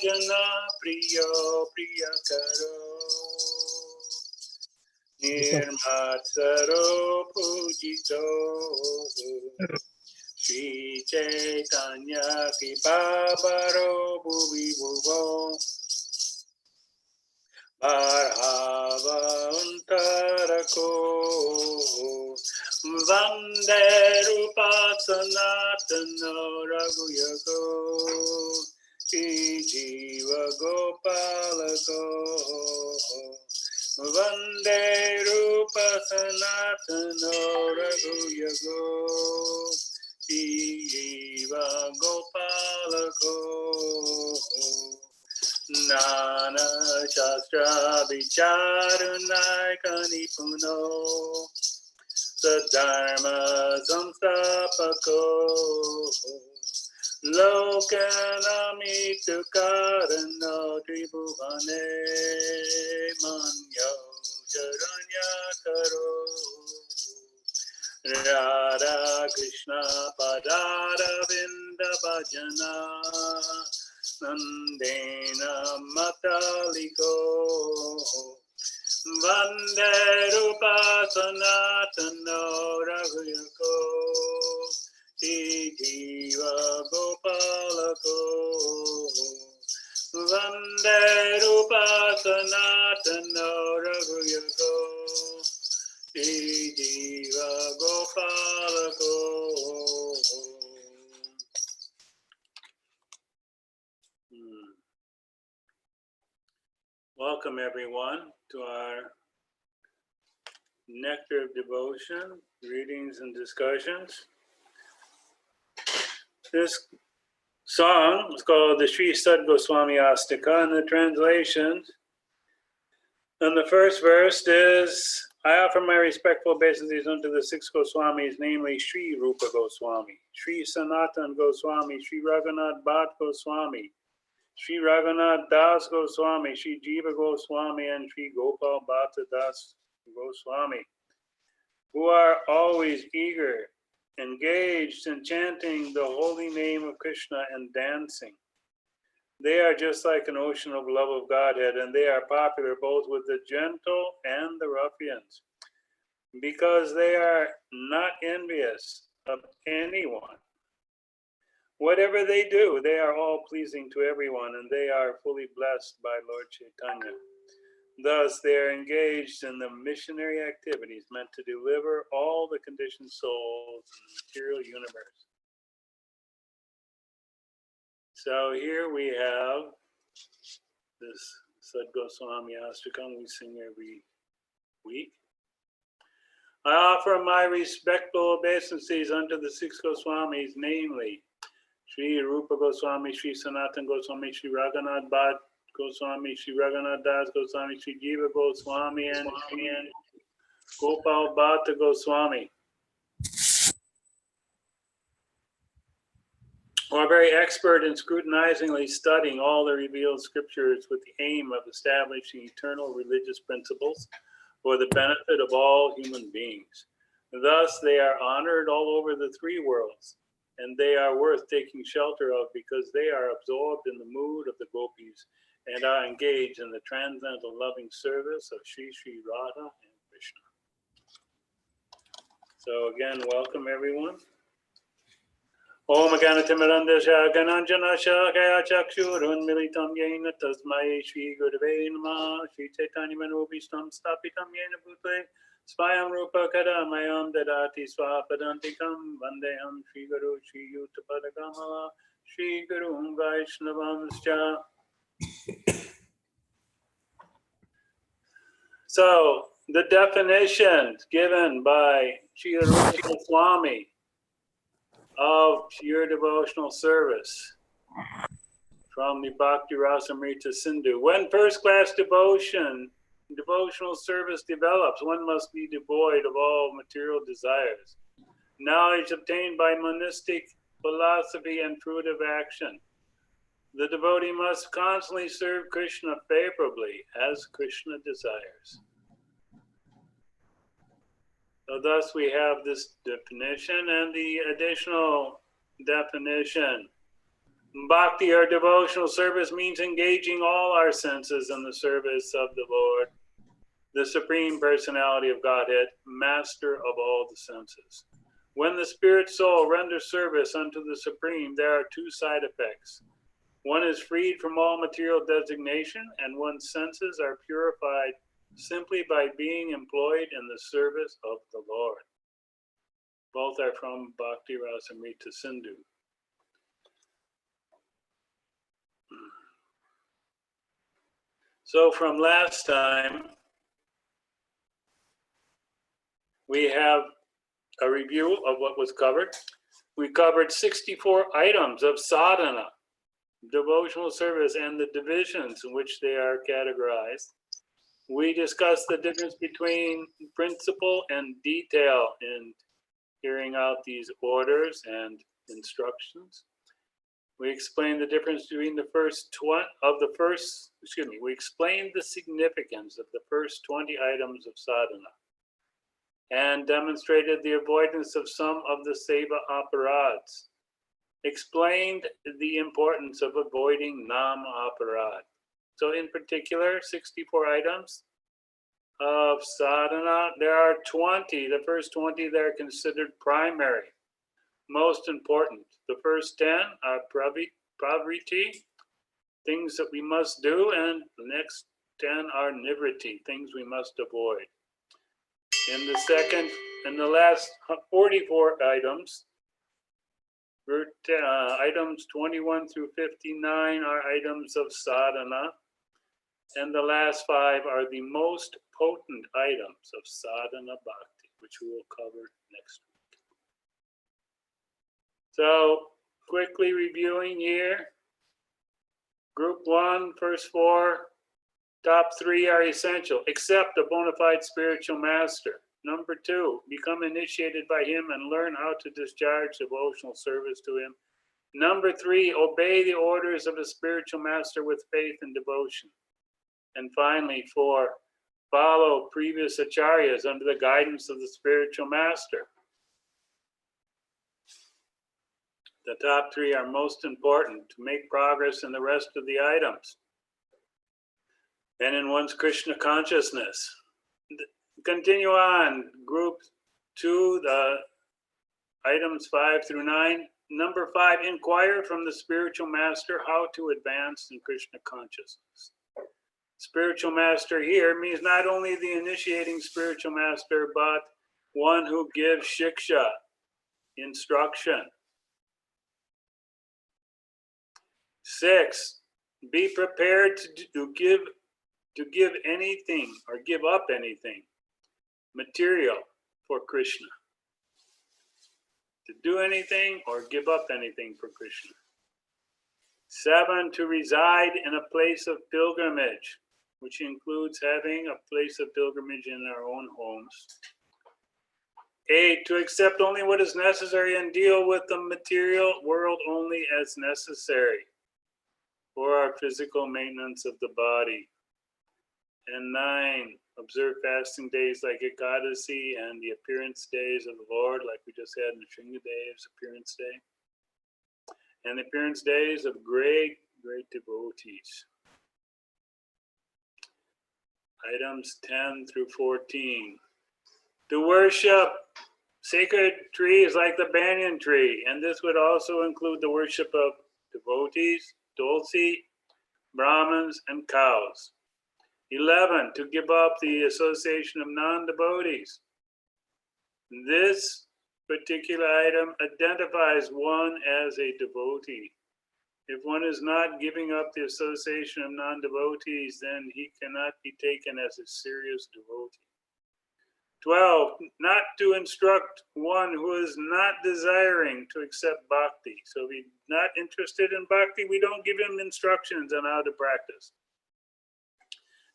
jana priyo priyakaro nirmatsaro pujito Shri Chaitanya Kipabaro Bhuvi Bhuvo Bharhavantarako Vande Rupa Sanatana Raghuyako Shri Jiva Gopalako Vande Rupa Sanatana Raghuyako Jiva Gopalako Nana Shastra Vicharunai Kanipuno Sadharma Samstapako Lokanamitu Karano Tribhuvane Manyo Charanya Karo Radha Krishna Padara Vinda Bhajana Nandena Mataliko Vande Rupa Sanatana Raghuyako Jiva Gopalako Vande Rupa Sanatana Raghuyako Jiva Gopalako. Welcome everyone to our Nectar of Devotion, readings and discussions. This song is called the Sri Sad Goswami Astika, and the translations. And the first verse is, I offer my respectful obeisances unto the six Goswamis, namely Sri Rupa Goswami, Sri Sanatan Goswami, Sri Raghunath Bhatt Goswami, Sri Raghunath Das Goswami, Sri Jiva Goswami, and Sri Gopal Bhatta Das Goswami, who are always eager, engaged in chanting the holy name of Krishna and dancing. They are just like an ocean of love of Godhead, and they are popular both with the gentle and the ruffians, because they are not envious of anyone. Whatever they do, they are all pleasing to everyone, and they are fully blessed by Lord Chaitanya. Thus, they are engaged in the missionary activities meant to deliver all the conditioned souls in the material universe. So here we have this Sad Goswami Astakam we sing every week. I offer my respectful obeisances unto the six Goswamis, namely Sri Rupa Goswami, Sri Sanatan Goswami, Sri Raghunath Bhatt Goswami, Sri Raghunath Das Goswami, Sri Jiva Goswami, and Sri Gopal Bhatta Goswami, who are very expert in scrutinizingly studying all the revealed scriptures with the aim of establishing eternal religious principles for the benefit of all human beings. Thus, they are honored all over the three worlds, and they are worth taking shelter of because they are absorbed in the mood of the gopis and are engaged in the transcendental loving service of Sri Sri Radha and Krishna. So again, welcome everyone. Om Ganatimirandasha Gananjana Shakaya Chakshurun Militam Yena Tasmai Shri Gurave Nama Shri Chaitanya Manobishtam Stapitam Yena Bhute Svayam Rupa Kadamayam Dadati Swapadantikam Vandeham Shri Guru Shri Yutapadagama Shri Guru Vaishnavamscha. So the definitions given by Sri Rupa Goswami of pure devotional service from the Bhakti Rasamrita Sindhu. When first class devotional service develops, one must be devoid of all material desires. Knowledge obtained by monistic philosophy and fruitive action. The devotee must constantly serve Krishna favorably as Krishna desires. So thus we have this definition, and the additional definition Bhakti or devotional service means engaging all our senses in the service of the Lord, the Supreme Personality of Godhead, master of all the senses. When the spirit soul renders service unto the Supreme, there are two side effects. One is freed from all material designation, and one's senses are purified simply by being employed in the service of the Lord. Both are from Bhakti Rasamrita Sindhu. So from last time, we have a review of what was covered. We covered 64 items of sadhana, devotional service, and the divisions in which they are categorized. We discussed the difference between principle and detail in carrying out these orders and instructions. We explained the difference between we explained the significance of the first 20 items of sadhana and demonstrated the avoidance of some of the seva aparads. Explained the importance of avoiding nam aparad. So in particular, 64 items of sadhana, there are 20, the first 20 that are considered primary, most important. The first 10 are pravriti, things that we must do, and the next 10 are nivriti, things we must avoid. In the second and the last 44 items, items 21 through 59 are items of sadhana, and the last 5 are the most potent items of sadhana bhakti, which we will cover next week. So, quickly reviewing here, group 1, first 4, top 3 are essential, accept a bona fide spiritual master. Number 2, become initiated by him and learn how to discharge devotional service to him. Number 3, obey the orders of a spiritual master with faith and devotion. And finally, 4, follow previous acharyas under the guidance of the spiritual master. The top 3 are most important to make progress in the rest of the items and in one's Krishna consciousness. Continue on, group 2, the items 5 through 9. Number 5, inquire from the spiritual master how to advance in Krishna consciousness. Spiritual master here means not only the initiating spiritual master, but one who gives shiksha, instruction. 6, be prepared to give anything or give up anything material for Krishna. To do anything or give up anything for Krishna. 7, to reside in a place of pilgrimage, which includes having a place of pilgrimage in our own homes. 8, to accept only what is necessary and deal with the material world only as necessary for our physical maintenance of the body. And 9, observe fasting days like Ekadasi and the appearance days of the Lord, like we just had in the Shringa Dev's appearance day. And the appearance days of great, great devotees. Items 10 through 14. To worship sacred trees like the banyan tree, and this would also include the worship of devotees, tulsi, Brahmins, and cows. 11, to give up the association of non-devotees. This particular item identifies one as a devotee. If one is not giving up the association of non-devotees, then he cannot be taken as a serious devotee. 12, not to instruct one who is not desiring to accept bhakti. So if he's not interested in bhakti, we don't give him instructions on how to practice.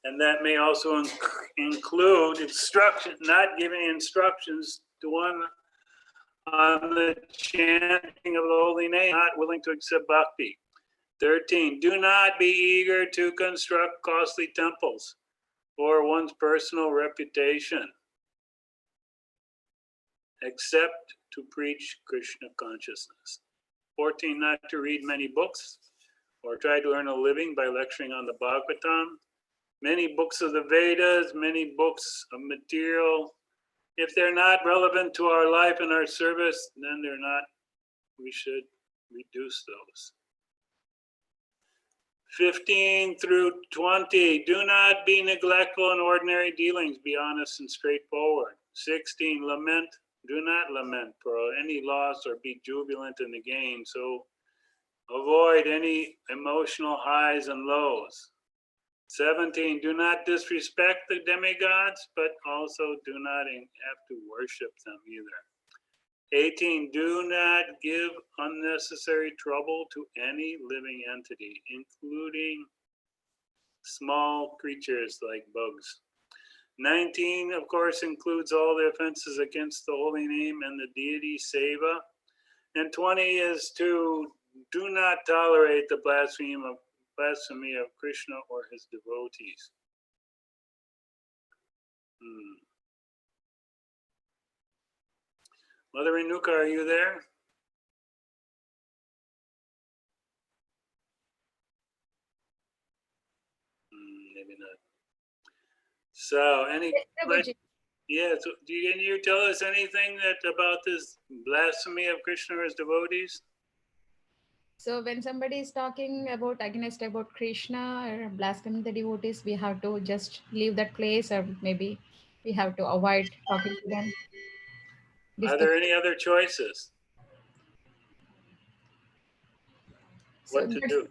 And that may also include instruction, not giving instructions to one on the chanting of the holy name, not willing to accept bhakti. 13, do not be eager to construct costly temples for one's personal reputation, except to preach Krishna consciousness. 14, not to read many books or try to earn a living by lecturing on the Bhagavatam. Many books of the Vedas, many books of material, if they're not relevant to our life and our service, then they're not, we should reduce those. 15 through 20, do not be neglectful in ordinary dealings, be honest and straightforward. 16, lament, do not lament for any loss or be jubilant in the gain, so avoid any emotional highs and lows. 17, do not disrespect the demigods, but also do not have to worship them either. 18, do not give unnecessary trouble to any living entity, including small creatures like bugs. 19, of course, includes all the offenses against the holy name and the deity seva. And 20 is to do not tolerate the blasphemy of Krishna or his devotees. Mother Renuka, are you there? Maybe not. So, any questions? Yeah, so can you tell us anything about this blasphemy of Krishna or his devotees? So when somebody is talking against about Krishna or blaspheming the devotees, we have to just leave that place, or maybe we have to avoid talking to them. Are there any other choices? What to do?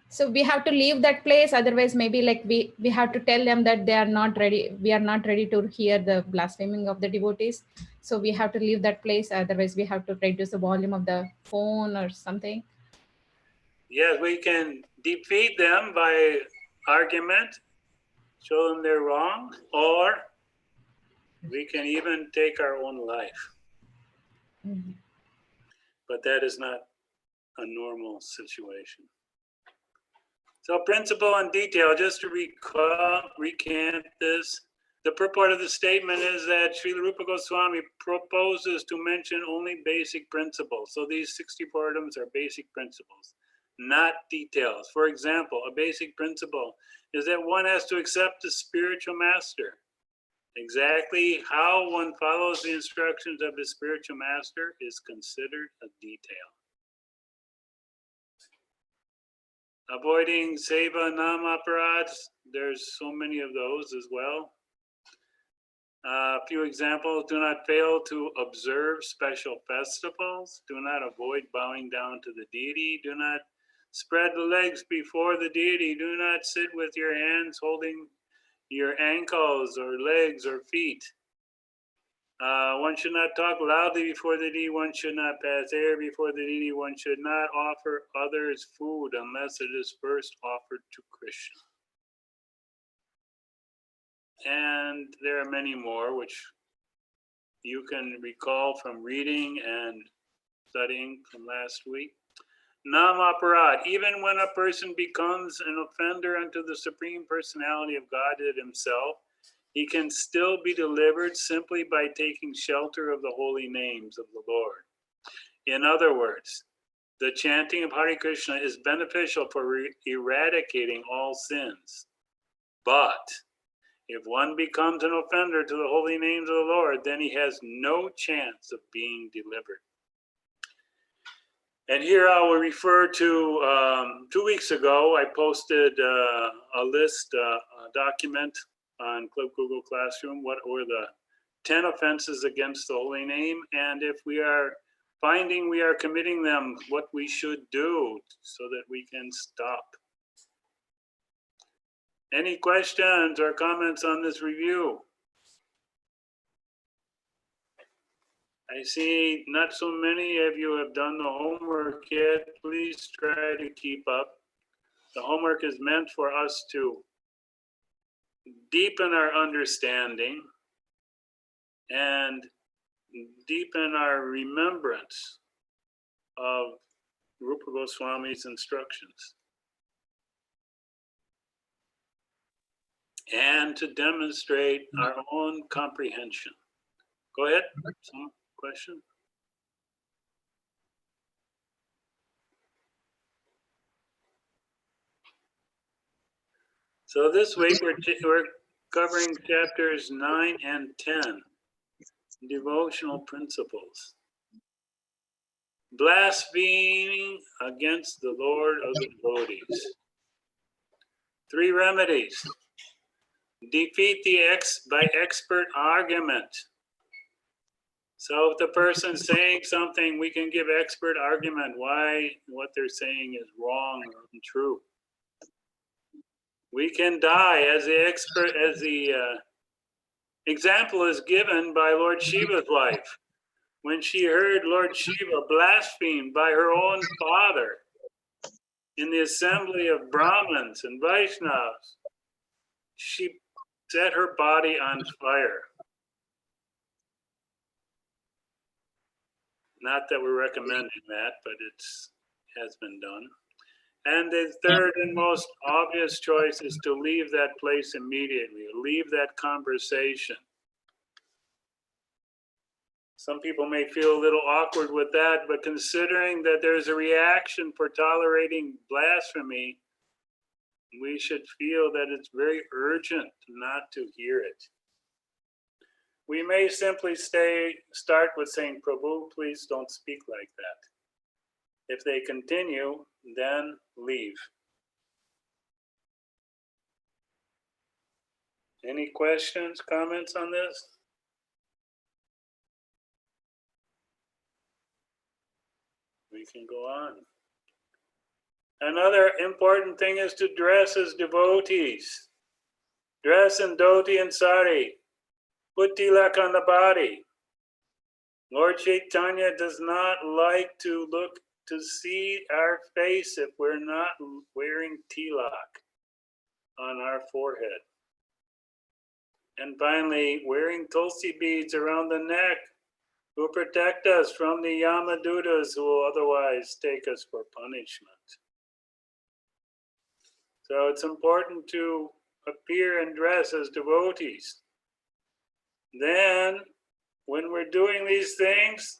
So we have to leave that place. Otherwise, maybe like we have to tell them that they are not ready. We are not ready to hear the blaspheming of the devotees. So we have to leave that place. Otherwise, we have to reduce the volume of the phone or something. Yes, we can defeat them by argument, show them they're wrong, or we can even take our own life. Mm-hmm. But that is not a normal situation. So principle and detail, just to recant this, the purport of the statement is that Srila Rupa Goswami proposes to mention only basic principles. So these 64 items are basic principles, not details. For example, a basic principle is that one has to accept the spiritual master. Exactly how one follows the instructions of the spiritual master is considered a detail. Avoiding seva nama aparads, there's so many of those as well. A few examples: do not fail to observe special festivals, do not avoid bowing down to the deity, do not spread the legs before the deity, do not sit with your hands holding your ankles or legs or feet. One should not talk loudly before the deity, one should not pass air before the deity, one should not offer others food unless it is first offered to Krishna. And there are many more which you can recall from reading and studying from last week. Namaparad, even when a person becomes an offender unto the Supreme Personality of Godhead himself, he can still be delivered simply by taking shelter of the holy names of the Lord. In other words, the chanting of Hare Krishna is beneficial for eradicating all sins. But if one becomes an offender to the holy names of the Lord, then he has no chance of being delivered. And here I will refer to 2 weeks ago, I posted a list, a document on Club Google Classroom. What were the 10 offenses against the holy name? And if we are finding we are committing them, what we should do so that we can stop. Any questions or comments on this review? I see not so many of you have done the homework yet. Please try to keep up. The homework is meant for us to deepen our understanding and deepen our remembrance of Rupa Goswami's instructions, and to demonstrate our own comprehension. Go ahead, some question? So this week we're covering chapters 9 and 10, devotional principles. Blaspheming against the Lord of the devotees. 3 remedies. Defeat the by expert argument. So if the person's saying something, we can give expert argument why what they're saying is wrong or untrue. We can die as the example is given by Lord Shiva's wife. When she heard Lord Shiva blasphemed by her own father in the assembly of Brahmins and Vaishnavas, she set her body on fire. Not that we're recommending that, but it has been done. And the third and most obvious choice is to leave that place immediately, leave that conversation. Some people may feel a little awkward with that, but considering that there's a reaction for tolerating blasphemy, we should feel that it's very urgent not to hear it. We may simply start with saying, Prabhu, please don't speak like that. If they continue, then leave. Any questions, comments on this? We can go on. Another important thing is to dress as devotees. Dress in dhoti and sari. Put tilak on the body. Lord Chaitanya does not like to see our face if we're not wearing tilak on our forehead. And finally, wearing tulsi beads around the neck will protect us from the Yamadutas who will otherwise take us for punishment. So it's important to appear and dress as devotees. Then, when we're doing these things,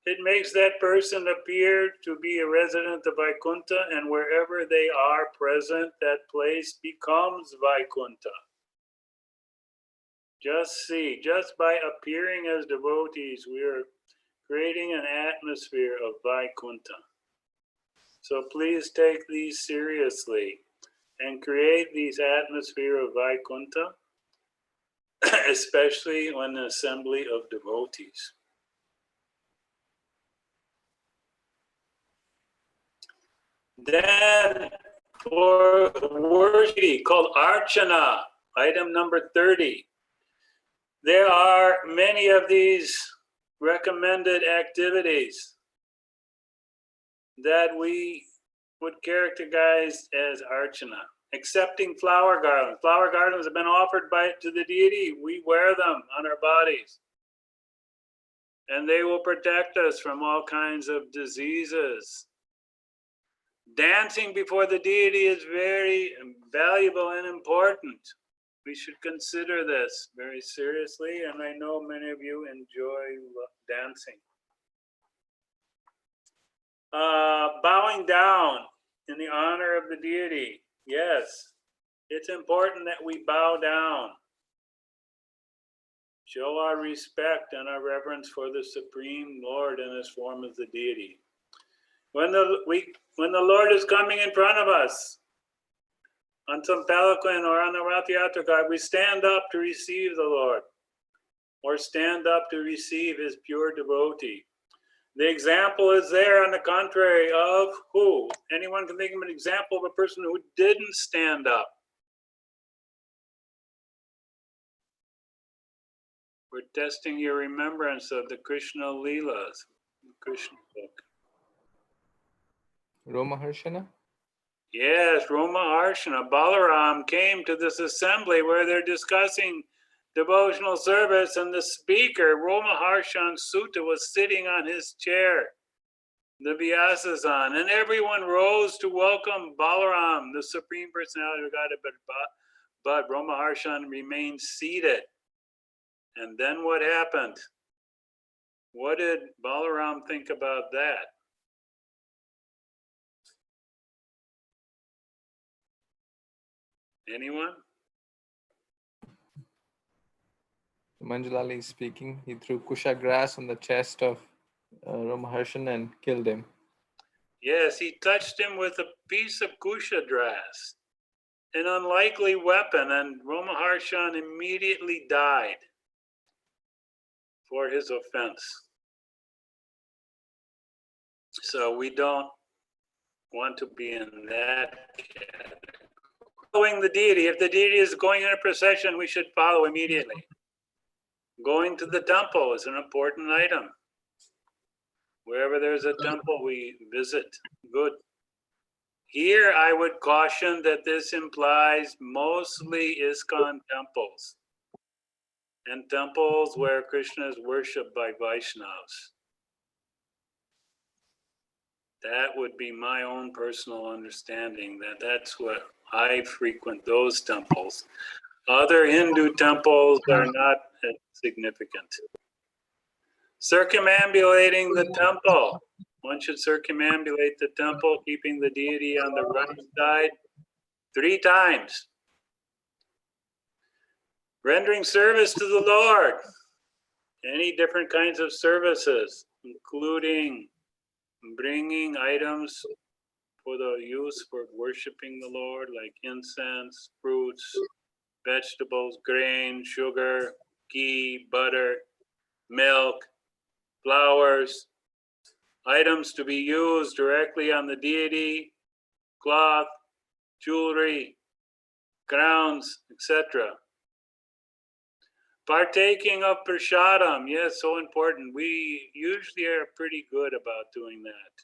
it makes that person appear to be a resident of Vaikuntha, and wherever they are present, that place becomes Vaikuntha. Just by appearing as devotees, we are creating an atmosphere of Vaikuntha. So please take these seriously and create these atmosphere of Vaikuntha, especially when the assembly of devotees. Then for the worksheet called Arcana, item number 30. There are many of these recommended activities that we would characterize as Arcana. Accepting flower garlands. Flower garlands have been offered to the deity. We wear them on our bodies. And they will protect us from all kinds of diseases. Dancing before the deity is very valuable and important. We should consider this very seriously, and I know many of you enjoy dancing. Bowing down in the honor of the deity. Yes, it's important that we bow down. Show our respect and our reverence for the Supreme Lord in this form as the deity. When the Lord is coming in front of us, on some palanquin or on the Rath Yatra cart, we stand up to receive the Lord, or stand up to receive his pure devotee. The example is there on the contrary of who? Anyone can think of an example of a person who didn't stand up. We're testing your remembrance of the Krishna Leelas, the Krishna book. Romaharshana? Yes, Romaharshana. Balaram came to this assembly where they're discussing devotional service, and the speaker, Romaharshana Sutta, was sitting on his chair, the Vyasasana, and everyone rose to welcome Balaram, the Supreme Personality of Godhead, but Romaharshana remained seated. And then what happened? What did Balaram think about that? Anyone? Manjulali is speaking. He threw kusha grass on the chest of Ramaharshan and killed him. Yes, he touched him with a piece of kusha grass, an unlikely weapon, and Ramaharshan immediately died for his offense. So we don't want to be in that category. Following the deity, if the deity is going in a procession, we should follow immediately. Going to the temple is an important item. Wherever there's a temple, we visit. Good. Here, I would caution that this implies mostly ISKCON temples and temples where Krishna is worshipped by Vaishnavas. That would be my own personal understanding, that's what I frequent, those temples. Other Hindu temples are not as significant. Circumambulating the temple. One should circumambulate the temple, keeping the deity on the right side 3 times. Rendering service to the Lord. Any different kinds of services, including bringing items for the use for worshiping the Lord, like incense, fruits, vegetables, grain, sugar, ghee, butter, milk, flowers, items to be used directly on the deity, cloth, jewelry, crowns, etc. Partaking of prasadam, yes, so important. We usually are pretty good about doing that.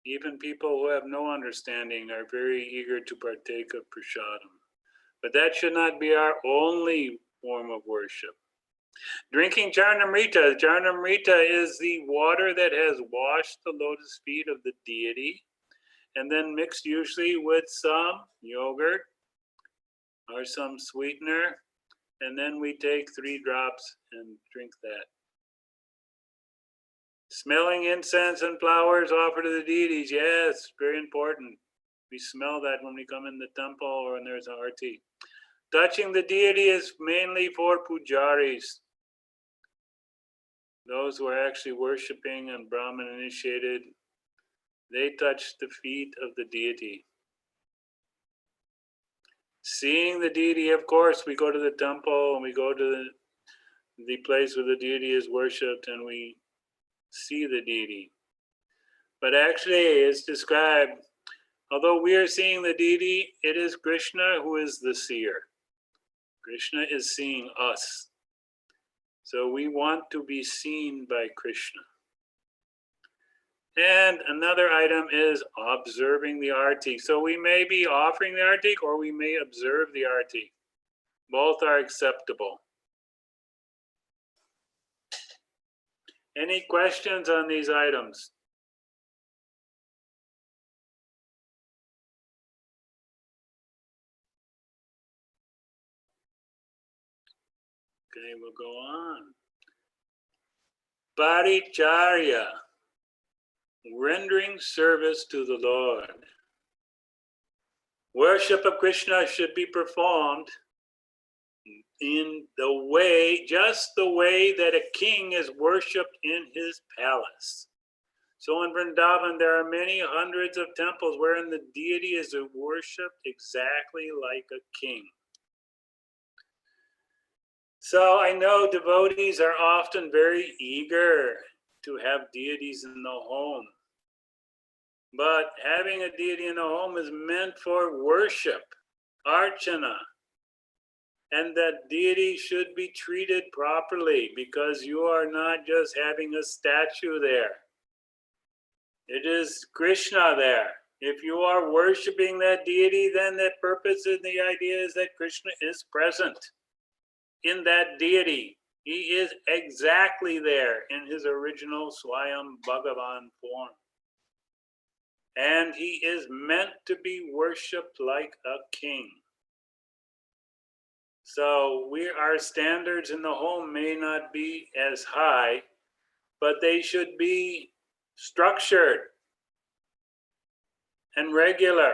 Even people who have no understanding are very eager to partake of prasadam. But that should not be our only form of worship. Drinking Charnamrita. Charnamrita is the water that has washed the lotus feet of the deity and then mixed usually with some yogurt or some sweetener. And then we take 3 drops and drink that. Smelling incense and flowers offered to the deities. Yes, very important. We smell that when we come in the temple or when there's an arti. Touching the deity is mainly for pujaris. Those who are actually worshiping and Brahman initiated, they touch the feet of the deity. Seeing the deity, of course, we go to the temple and we go to the place where the deity is worshipped and we see the deity. But actually, it's described, although we are seeing the deity, it is Krishna who is the seer. Krishna is seeing us. So we want to be seen by Krishna. And another item is observing the arti. So we may be offering the arti or we may observe the arti. Both are acceptable. Any questions on these items? Okay, we'll go on. Paricaryā, rendering service to the Lord. Worship of Krishna should be performed in the way, just the way that a king is worshipped in his palace. So in Vrindavan, there are many hundreds of temples wherein the deity is worshipped exactly like a king. So I know devotees are often very eager to have deities in the home. But having a deity in the home is meant for worship, archana. And that deity should be treated properly because you are not just having a statue there. It is Krishna there. If you are worshiping that deity, then that purpose and the idea is that Krishna is present in that deity. He is exactly there in his original Swayam Bhagavan form. And he is meant to be worshipped like a king. So our standards in the home may not be as high, but they should be structured and regular.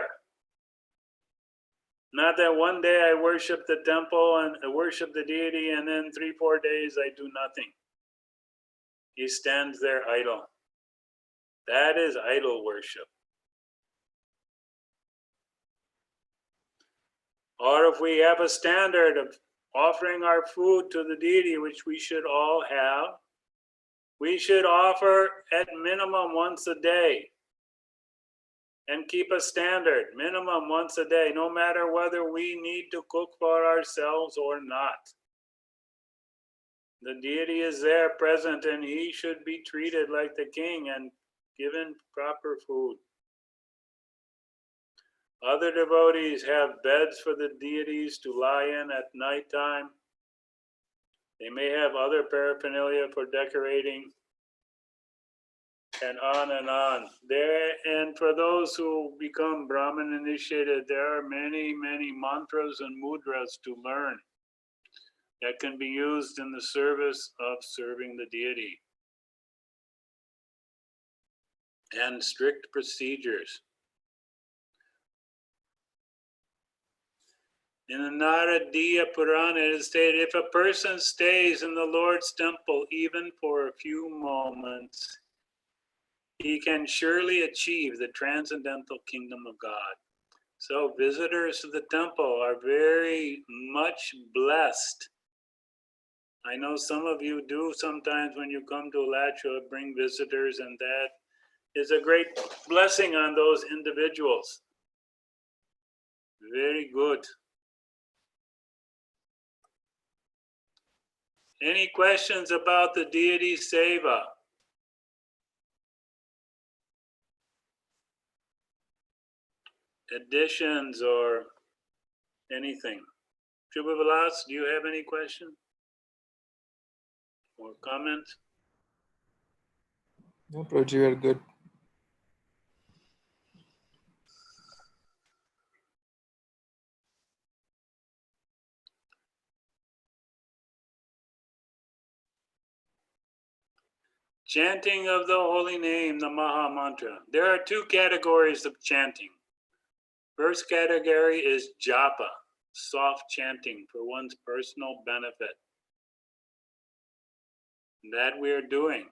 Not that one day I worship the temple and I worship the deity and then 3-4 days I do nothing. He stands there idle. That is idol worship. Or if we have a standard of offering our food to the deity, which we should all have, we should offer at minimum once a day and keep a standard, minimum once a day, no matter whether we need to cook for ourselves or not. The deity is there present and he should be treated like the king and given proper food. Other devotees have beds for the deities to lie in at nighttime. They may have other paraphernalia for decorating, and on and on. And for those who become Brahman initiated, there are many, many mantras and mudras to learn that can be used in the service of serving the deity. And strict procedures. In the Naradiya Purana, it is stated, if a person stays in the Lord's temple even for a few moments, he can surely achieve the transcendental kingdom of God. So visitors to the temple are very much blessed. I know some of you do sometimes when you come to Alachua, bring visitors, and that is a great blessing on those individuals. Very good. Any questions about the deity seva? Additions or anything? Shubha Vilas, do you have any question or comment? No, Prabhuji, we are good. Chanting of the holy name, the Maha Mantra. There are two categories of chanting. First category is japa, soft chanting for one's personal benefit. That we are doing.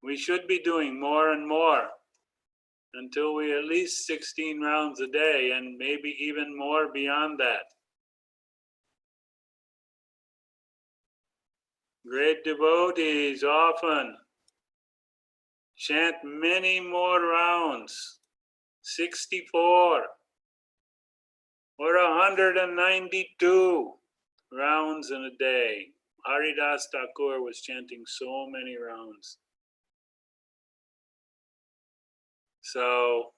We should be doing more and more until we at least 16 rounds a day and maybe even more beyond that. Great devotees often chant many more rounds, 64 or 192 rounds in a day. Haridas Thakur was chanting so many rounds. So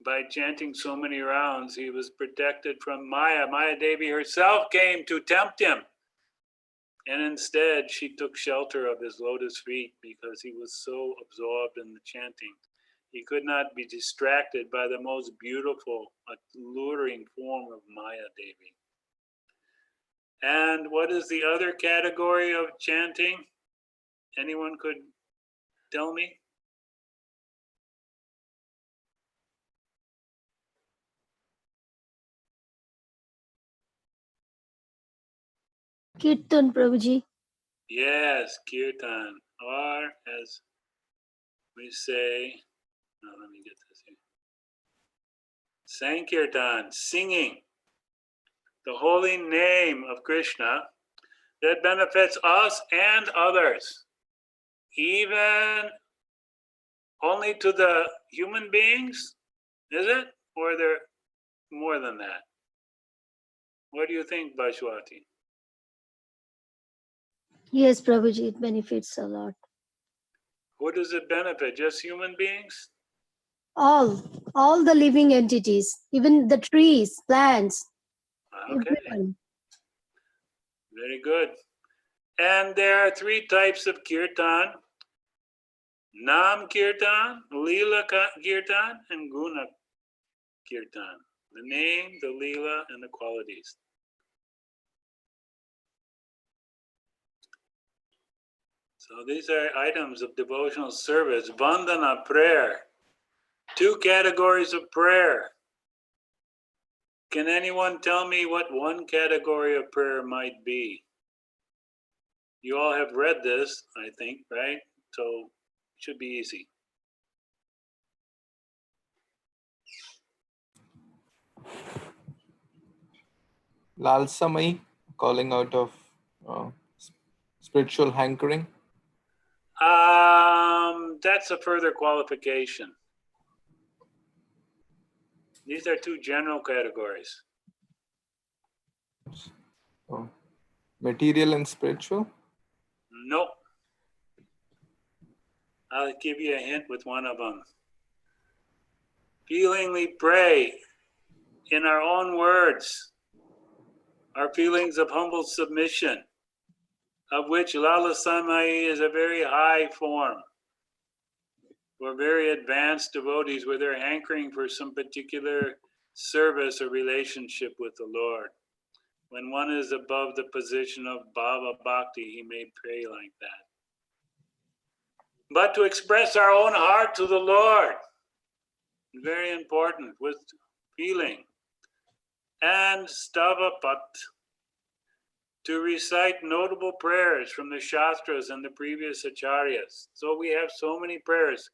by chanting so many rounds, he was protected from Maya. Maya Devi herself came to tempt him. And instead, she took shelter of his lotus feet because he was so absorbed in the chanting. He could not be distracted by the most beautiful, alluring form of Maya Devi. And what is the other category of chanting? Anyone could tell me? Kirtan, Prabhuji. Yes, kirtan, or as we say, let me get this here. Sankirtan, singing the holy name of Krishna that benefits us and others, even only to the human beings, is it? Or are there more than that? What do you think, Bashwati? Yes, Prabhuji, it benefits a lot. Who does it benefit? Just human beings? All the living entities, even the trees, plants, Okay, everyone. very good. And there are three types of kirtan: Nam kirtan, Leela kirtan, and Guna kirtan. The name, the Leela, and the qualities. So these are items of devotional service. Vandana, prayer. Two categories of prayer. Can anyone tell me what one category of prayer might be? You all have read this, I think, right? So it should be easy. Lalsamai, calling out of spiritual hankering. That's a further qualification. These are two general categories. Oh. Material and spiritual? Nope. I'll give you a hint with one of them. Feelingly pray in our own words, our feelings of humble submission, of which Lalasamai is a very high form. We're very advanced devotees where they're hankering for some particular service or relationship with the Lord. When one is above the position of Bhava Bhakti, he may pray like that. But to express our own heart to the Lord, very important, with feeling. And Stavapat, to recite notable prayers from the Shastras and the previous Acharyas. So we have so many prayers.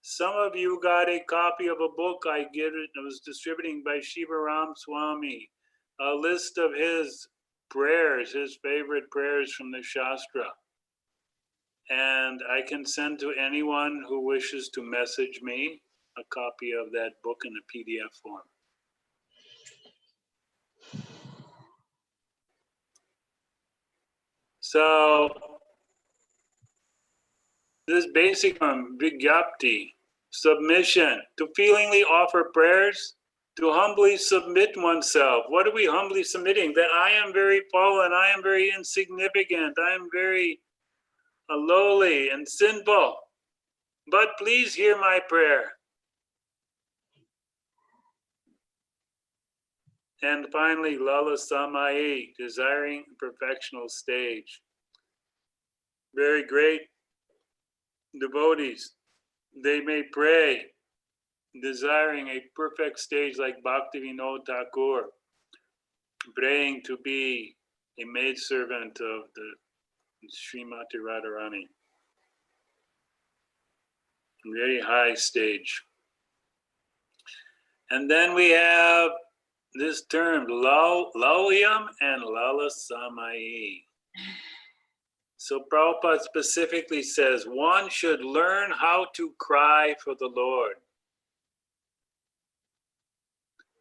Some of you got a copy of a book I was distributing by Shiva Ram Swami, a list of his prayers, his favorite prayers from the Shastra. And I can send to anyone who wishes to message me a copy of that book in a PDF form. So this basic one, vigyapti, submission, to feelingly offer prayers, to humbly submit oneself. What are we humbly submitting? That I am very fallen, I am very insignificant, I am very lowly and sinful, but please hear my prayer. And finally, lalasamai, desiring perfectional stage. Very great devotees, they may pray, desiring a perfect stage like Bhaktivinoda Thakur, praying to be a maidservant of the Srimati Radharani. Very high stage. And then we have this term, laulyam and lalasamai. So Prabhupada specifically says one should learn how to cry for the Lord.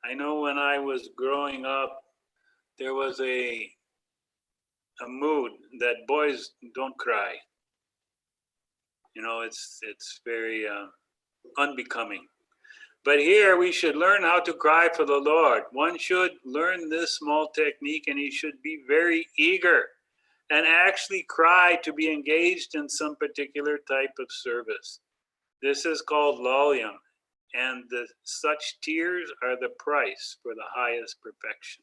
I know when I was growing up, there was a mood that boys don't cry. You know, it's very unbecoming. But here we should learn how to cry for the Lord. One should learn this small technique and he should be very eager and actually cry to be engaged in some particular type of service. This is called laulyam, and such tears are the price for the highest perfection.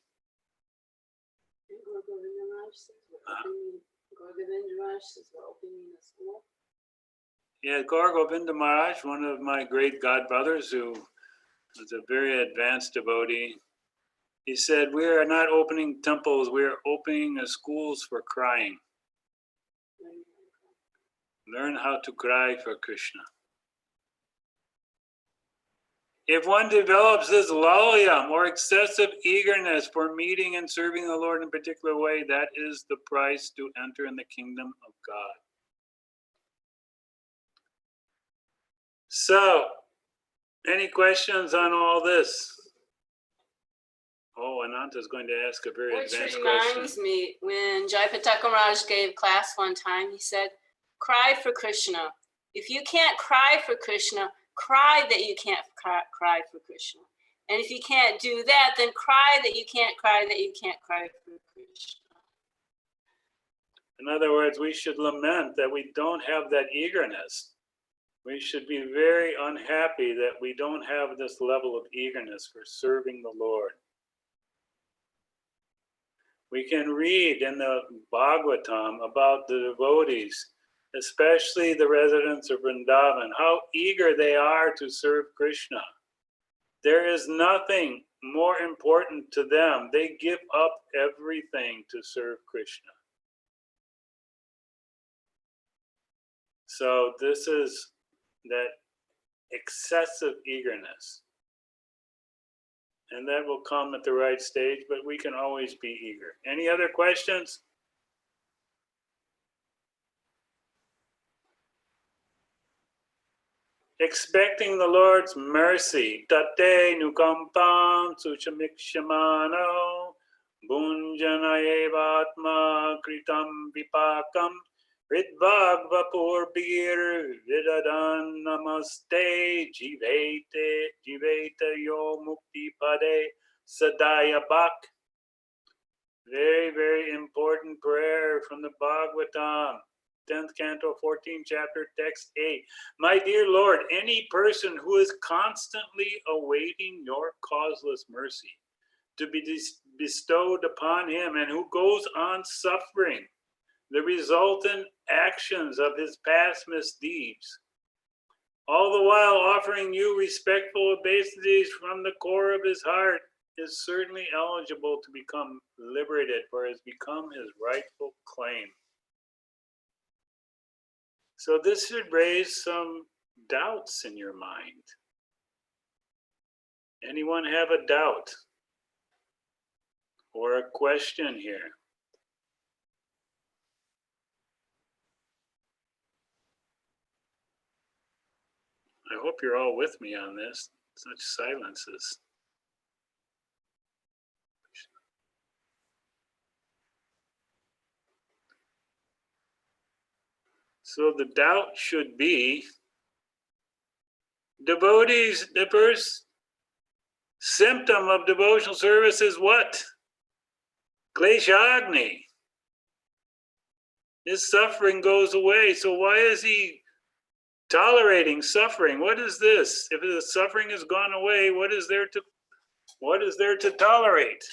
Yeah, Gaur Govinda Maharaj, one of my great godbrothers who was a very advanced devotee, he said, we are not opening temples, we are opening schools for crying. Learn how to cry for Krishna. If one develops this laulyam or excessive eagerness for meeting and serving the Lord in a particular way, that is the price to enter in the kingdom of God. So, any questions on all this? Oh, Ananta is going to ask a very advanced question. Which reminds me, when Jayapataka Maharaj gave class one time, he said, cry for Krishna. If you can't cry for Krishna, cry that you can't cry for Krishna. And if you can't do that, then cry that you can't cry that you can't cry for Krishna. In other words, we should lament that we don't have that eagerness. We should be very unhappy that we don't have this level of eagerness for serving the Lord. We can read in the Bhagavatam about the devotees, especially the residents of Vrindavan, how eager they are to serve Krishna. There is nothing more important to them. They give up everything to serve Krishna. So this is that excessive eagerness. And that will come at the right stage, but we can always be eager. Any other questions? Expecting the Lord's mercy. Tate nukampam suchamikshamano bunjanayevatma kritam vipakam ridvagvapurbir vidadan namaste jivete yo mukti pade sadaya bak. Very, very important prayer from the Bhagavatam. 10th canto, 14th chapter, text 8. My dear Lord, any person who is constantly awaiting your causeless mercy to be bestowed upon him and who goes on suffering the resultant actions of his past misdeeds, all the while offering you respectful obeisances from the core of his heart, is certainly eligible to become liberated, for it has become his rightful claim. So this should raise some doubts in your mind. Anyone have a doubt or a question here? I hope you're all with me on this. Such silences. So the doubt should be, devotees, the first symptom of devotional service is what? Kleshagni. His suffering goes away. So why is he tolerating suffering? What is this? If the suffering has gone away, what is there to tolerate?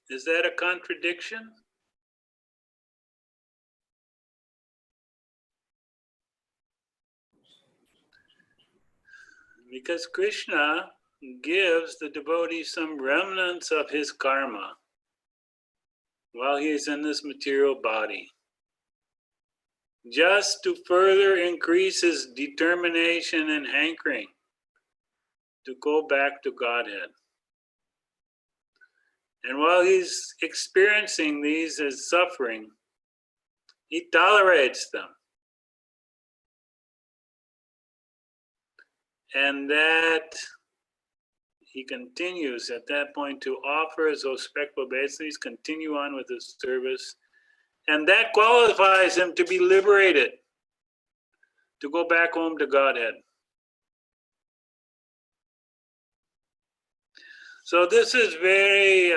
Is that a contradiction? Because Krishna gives the devotee some remnants of his karma while he is in this material body, just to further increase his determination and hankering to go back to Godhead. And while he's experiencing these as suffering, he tolerates them. And that he continues at that point to offer his respectful obeisances, continue on with his service. And that qualifies him to be liberated, to go back home to Godhead. So this is very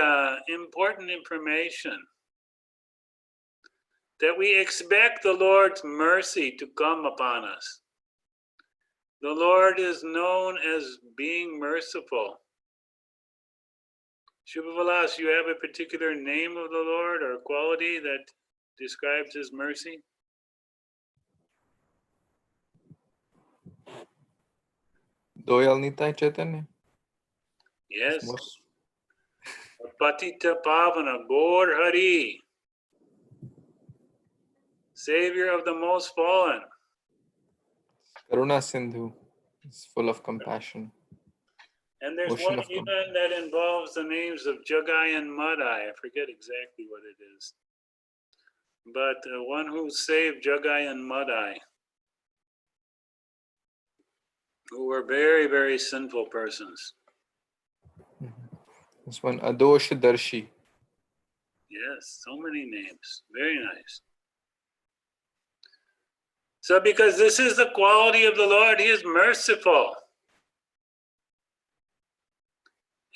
important information, that we expect the Lord's mercy to come upon us. The Lord is known as being merciful. Shubhavalas, you have a particular name of the Lord or quality that describes his mercy? Doyal Nitai Chaitanya. Yes. Patita Pavana, Gaur Hari, Savior of the most fallen. Karuna Sindhu is full of compassion. And there's Ocean one of even that involves the names of Jagai and Madai. I forget exactly what it is. But one who saved Jagai and Madai, who were very, very sinful persons. This one, Adosh Darshi. Yes, so many names. Very nice. So because this is the quality of the Lord, he is merciful.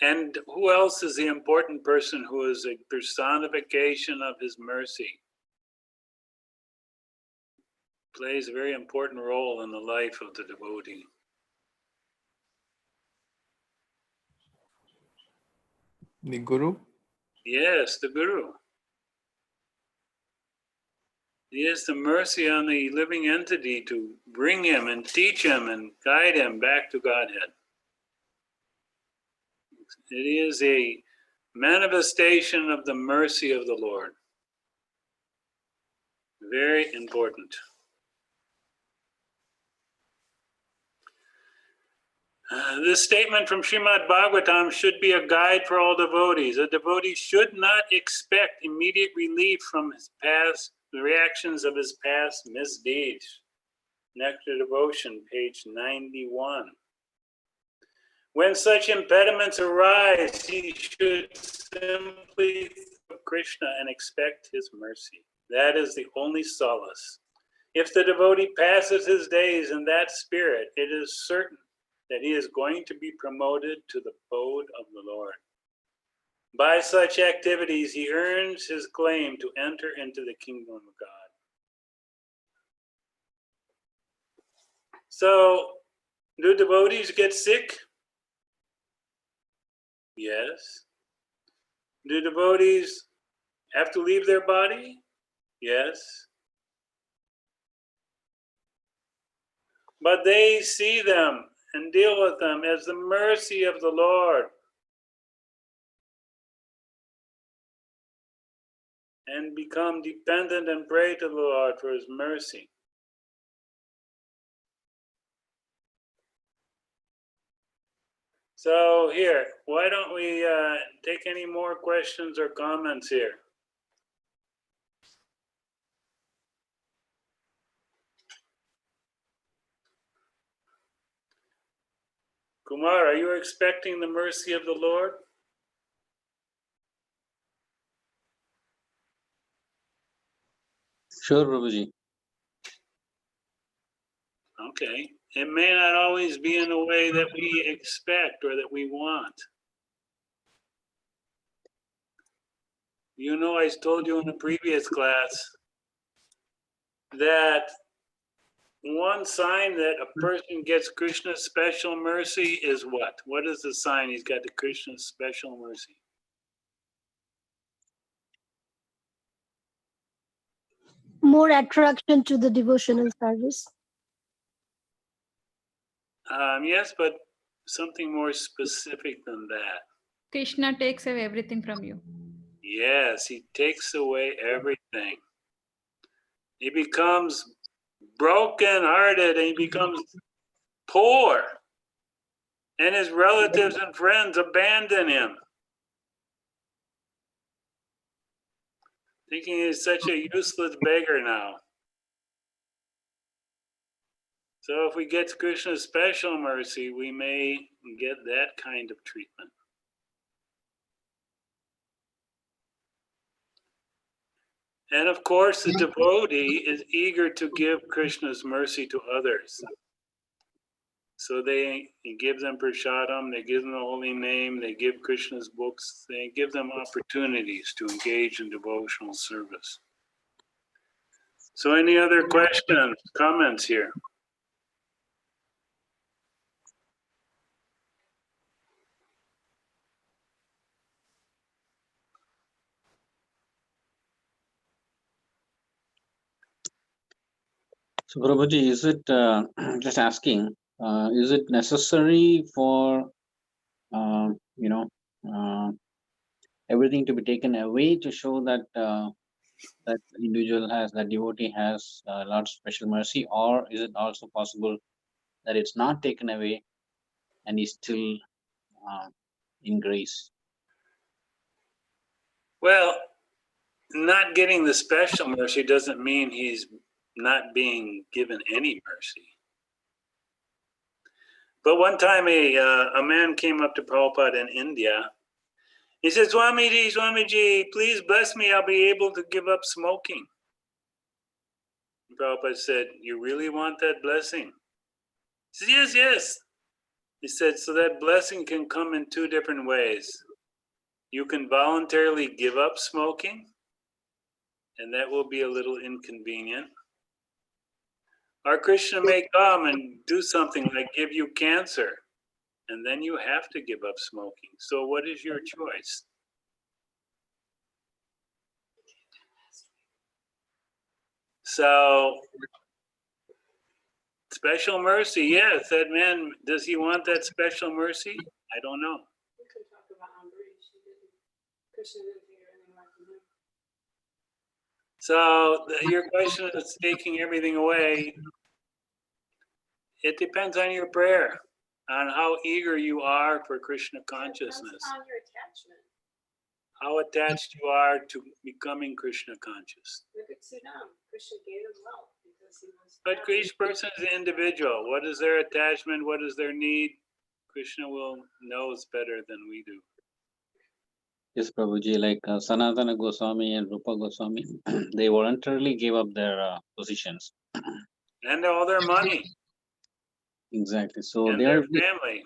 And who else is the important person who is a personification of his mercy? Plays a very important role in the life of the devotee. The Guru. Yes, the Guru. He has the mercy on the living entity to bring him and teach him and guide him back to Godhead. It is a manifestation of the mercy of the Lord. Very important. This statement from Srimad Bhagavatam should be a guide for all devotees. A devotee should not expect immediate relief from the reactions of his past misdeeds. Nectar Devotion, page 91. When such impediments arise, he should simply think of Krishna and expect his mercy. That is the only solace. If the devotee passes his days in that spirit, it is certain that he is going to be promoted to the abode of the Lord. By such activities, he earns his claim to enter into the kingdom of God. So, do devotees get sick? Yes. Do devotees have to leave their body? Yes. But they see them and deal with them as the mercy of the Lord. And become dependent and pray to the Lord for his mercy. So here, why don't we take any more questions or comments here? Kumar, are you expecting the mercy of the Lord? Sure, Prabhuji. Okay. It may not always be in a way that we expect or that we want. You know, I told you in a previous class that one sign that a person gets Krishna's special mercy is what? What is the sign he's got the Krishna's special mercy? More attraction to the devotional service. Yes, but something more specific than that. Krishna takes away everything from you. Yes, he takes away everything. He becomes broken-hearted and he becomes poor. And his relatives and friends abandon him, thinking he's such a useless beggar now. So if we get Krishna's special mercy, we may get that kind of treatment. And of course, the devotee is eager to give Krishna's mercy to others. So he gives them prasadam, they give them the holy name, they give Krishna's books, they give them opportunities to engage in devotional service. So any other questions, comments here? So, Prabhuji, is it, just asking, is it necessary for, everything to be taken away to show that that individual has, that devotee has a lot of special mercy, or is it also possible that it's not taken away and he's still in grace? Well, not getting the special mercy doesn't mean he's not being given any mercy. But one time a man came up to Prabhupada in India. He said, Swamiji, please bless me. I'll be able to give up smoking. And Prabhupada said, you really want that blessing? He said, yes, yes. He said, so that blessing can come in two different ways. You can voluntarily give up smoking, and that will be a little inconvenient. Or Krishna may come and do something like give you cancer, and then you have to give up smoking. So what is your choice? So, special mercy, yes, that man, does he want that special mercy? I don't know. We could talk about Ambrish. Krishna didn't figure anything out from him. So your question is taking everything away. It depends on your prayer, on how eager you are for Krishna consciousness, Depends on your attachment. how attached you are to becoming Krishna conscious. Look at Sudam. Krishna gave him wealth because he was. But each person is an individual. What is their attachment? What is their need? Krishna knows better than we do. Yes, Prabhuji, like Sanatana Goswami and Rupa Goswami, they voluntarily gave up their positions. And all their money. Exactly. So And they their are, family.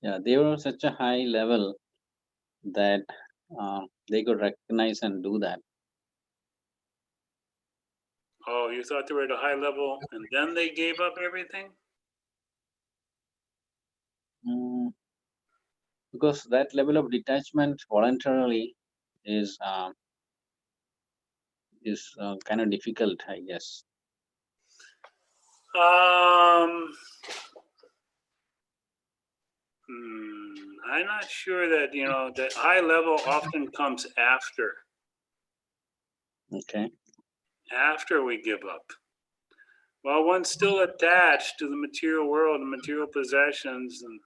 yeah, they were such a high level that they could recognize and do that. Oh, you thought they were at a high level and then they gave up everything? Because that level of detachment voluntarily is kind of difficult, I guess. I'm not sure that, that high level often comes after we give up. While one's still attached to the material world and material possessions and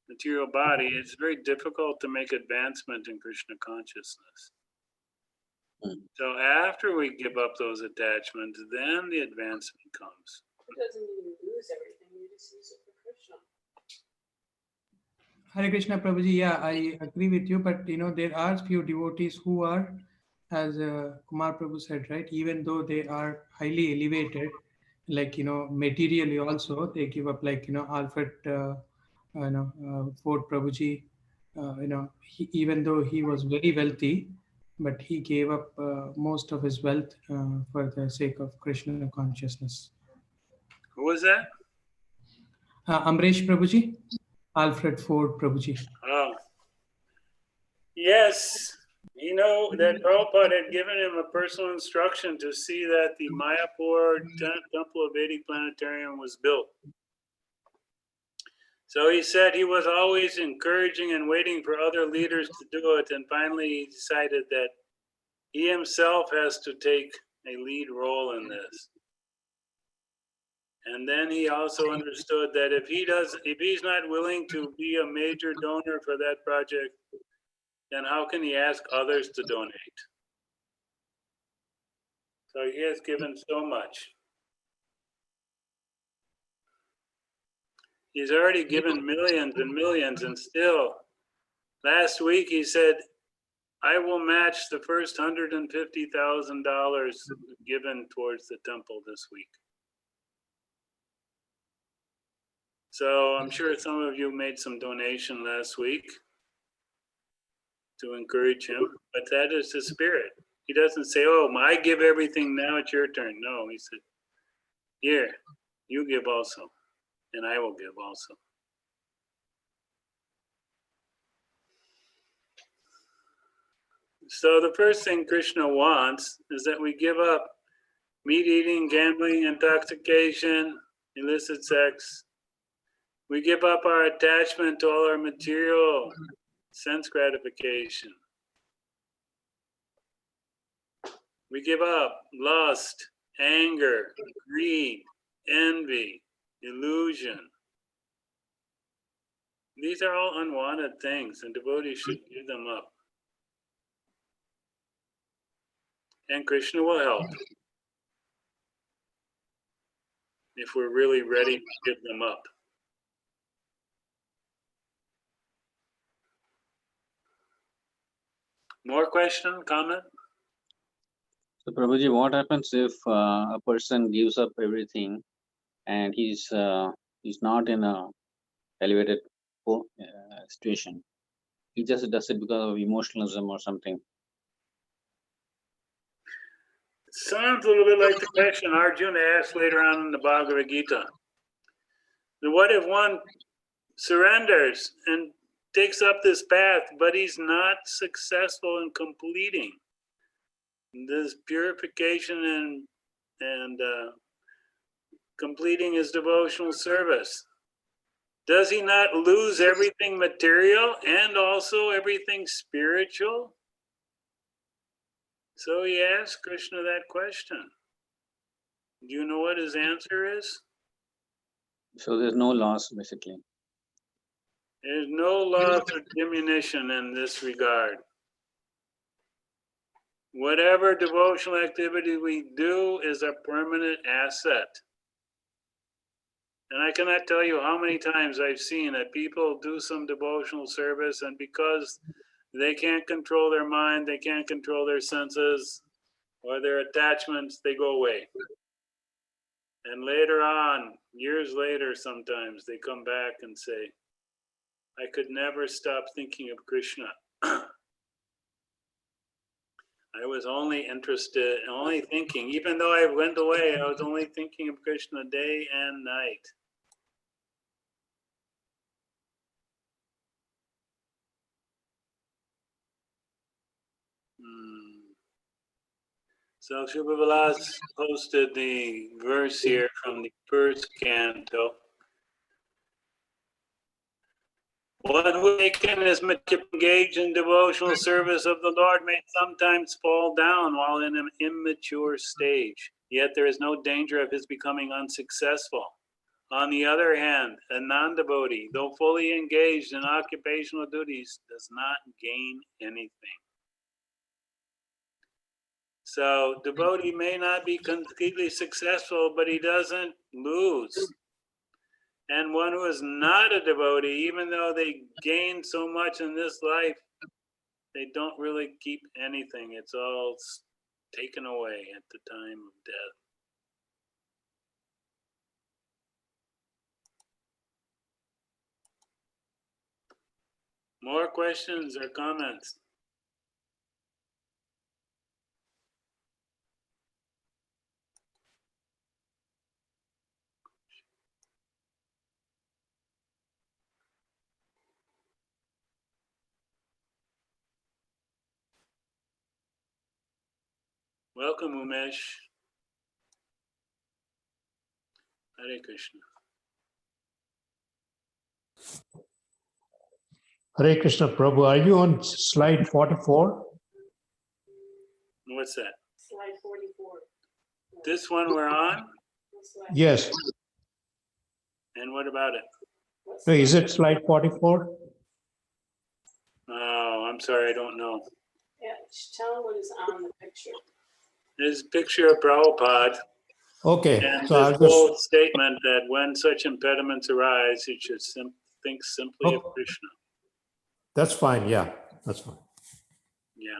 material body, it's very difficult to make advancement in Krishna consciousness. So after we give up those attachments, then the advancement comes. It doesn't mean you lose everything, you just use it for Krishna. Hare Krishna, Prabhuji. Yeah, I agree with you, but there are few devotees who are, as Kumar Prabhu said, right? Even though they are highly elevated, like materially also, they give up, like Alfred, Ford Prabhuji. Even though he was very wealthy, but he gave up most of his wealth for the sake of Krishna consciousness. Who was that? Amresh Prabhuji, Alfred Ford Prabhuji. Oh, yes. That Prabhupada had given him a personal instruction to see that the Mayapur Temple of Vedic Planetarium was built. So he said he was always encouraging and waiting for other leaders to do it. And finally, he decided that he himself has to take a lead role in this. And then he also understood that if he's not willing to be a major donor for that project, then how can he ask others to donate? So he has given so much. He's already given millions and millions, and still, last week he said, I will match the first $150,000 given towards the temple this week. So I'm sure some of you made some donation last week to encourage him, but that is his spirit. He doesn't say, oh, I give everything, now it's your turn. No, he said, here, you give also, and I will give also. So the first thing Krishna wants is that we give up meat eating, gambling, intoxication, illicit sex. We give up our attachment to all our material sense gratification. We give up lust, anger, greed, envy, illusion. These are all unwanted things, and devotees should give them up. And Krishna will help if we're really ready to give them up. More question, comment? So Prabhuji, what happens if a person gives up everything and he's not in a elevated situation? He just does it because of emotionalism or something. Sounds a little bit like the question Arjuna asked later on in the Bhagavad Gita. What if one surrenders and takes up this path, but he's not successful in completing this purification and and completing his devotional service. Does he not lose everything material and also everything spiritual? So he asked Krishna that question. Do you know what his answer is? So there's no loss, basically. There's no loss or diminution in this regard. Whatever devotional activity we do is a permanent asset. And I cannot tell you how many times I've seen that people do some devotional service, and because they can't control their mind, they can't control their senses or their attachments, they go away. And later on, years later, sometimes they come back and say, I could never stop thinking of Krishna. I was only interested, only thinking, even though I went away, I was only thinking of Krishna day and night. So Shubha Vilas posted the verse here from the first canto. One who is engaged in devotional service of the Lord may sometimes fall down while in an immature stage, yet there is no danger of his becoming unsuccessful. On the other hand, a non-devotee, though fully engaged in occupational duties, does not gain anything. So devotee may not be completely successful, but he doesn't lose. And one who is not a devotee, even though they gain so much in this life, they don't really keep anything. It's all taken away at the time of death. More questions or comments? Welcome, Umesh. Hare Krishna. Hare Krishna, Prabhu. Are you on slide 44? What's that? Slide 44. This one we're on? Yes. And what about it? No, is it slide 44? Oh, I'm sorry, I don't know. Yeah, tell them what is on the picture. There's a picture of Prabhupada. Okay. And So I'll this whole just, statement that when such impediments arise, you should think simply of Oh. Krishna. that's fine. Yeah, that's fine. Yeah.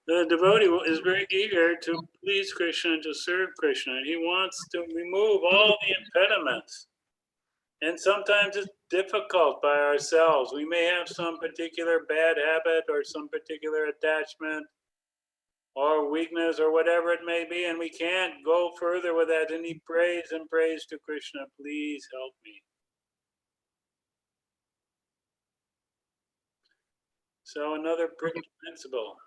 The devotee is very eager to please Krishna and to serve Krishna, and he wants to remove all the impediments. And sometimes it's difficult by ourselves. We may have some particular bad habit or some particular attachment or weakness or whatever it may be, and we can't go further with that. And he prays and prays to Krishna, please help me. So another principle.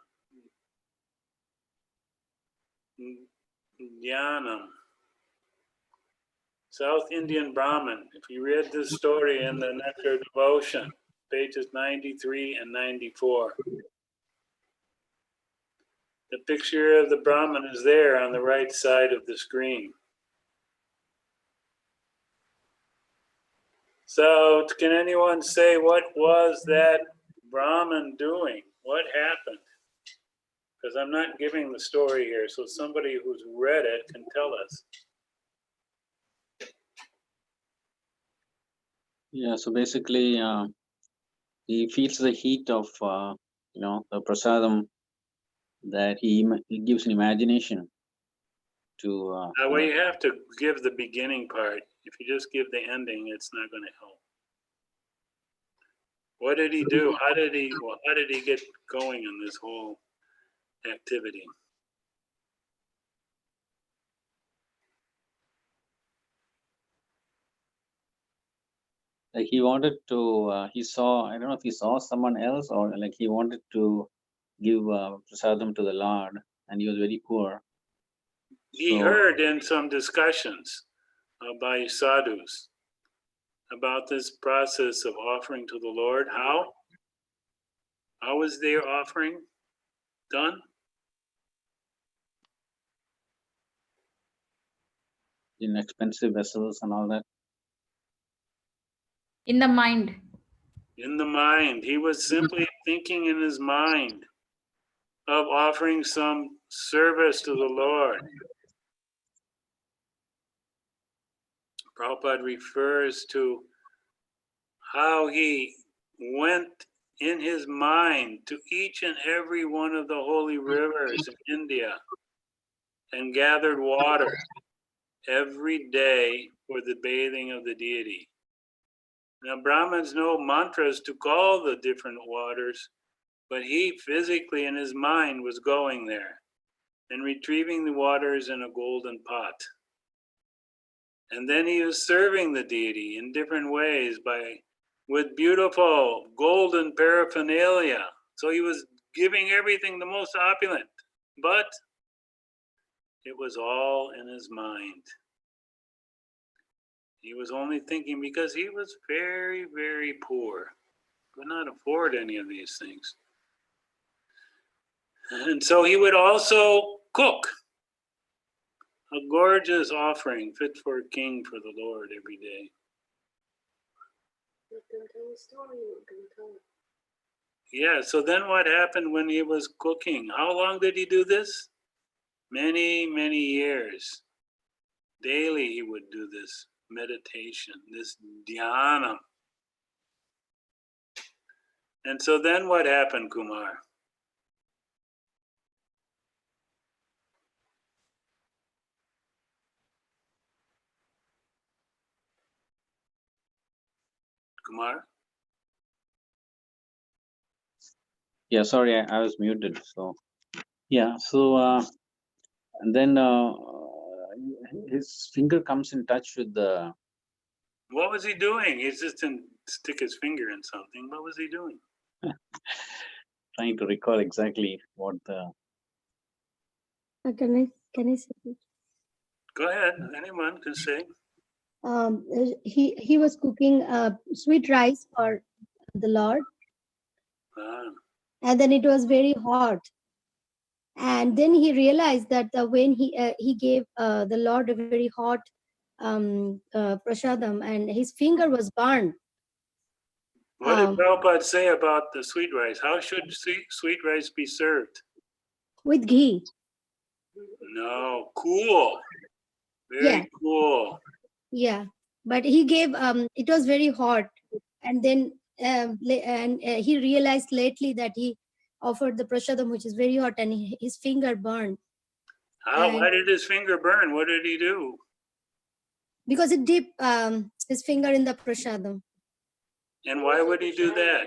Dhyanam. South Indian Brahmin. If you read this story in the Nectar Devotion, pages 93 and 94. The picture of the Brahmin is there on the right side of the screen. So can anyone say what was that Brahmin doing? What happened? Because I'm not giving the story here, so somebody who's read it can tell us. Yeah, so basically, he feels the heat of, the prasadam, that he gives an imagination to. Well, you have to give the beginning part. If you just give the ending, it's not going to help. What did he do? How did he get going in this whole activity? like he wanted to, he saw, I don't know if he saw someone else or like he wanted to give prasadam to the Lord, and he was very poor. He So heard in some discussions by sadhus about this process of offering to the Lord. How? How was their offering done? in expensive vessels and all that. In the mind. In the mind. He was simply thinking in his mind of offering some service to the Lord. Prabhupada refers to how he went in his mind to each and every one of the holy rivers in India and gathered water every day for the bathing of the deity. Now, Brahmins know mantras to call the different waters, but he physically in his mind was going there and retrieving the waters in a golden pot. And then he was serving the deity in different ways with beautiful golden paraphernalia. So he was giving everything the most opulent, but it was all in his mind. He was only thinking because he was very, very poor, could not afford any of these things. And so he would also cook a gorgeous offering fit for a king for the Lord every day. Yeah, so then what happened when he was cooking? How long did he do this? Many, many years. Daily he would do this meditation, this Dhyanam. And so then what happened, Kumar? Kumar? Yeah, sorry, I was muted. So yeah, so and then his finger comes in touch with the. What was he doing? He just didn't stick his finger in something. What was he doing? Trying to recall exactly what the. Can I say it? Go ahead. Anyone can say. He was cooking sweet rice for the Lord, and then it was very hot. And then he realized that when he gave the Lord a very hot prasadam, and his finger was burned. What did Prabhupada say about the sweet rice? How should sweet rice be served? With ghee. No, cool. Very cool. Yeah, but he gave it was very hot, and then he realized lately that he offered the prasadam which is very hot, and his finger burned. Why did his finger burn? What did he do? Because he dipped his finger in the prasadam. And why would he do that?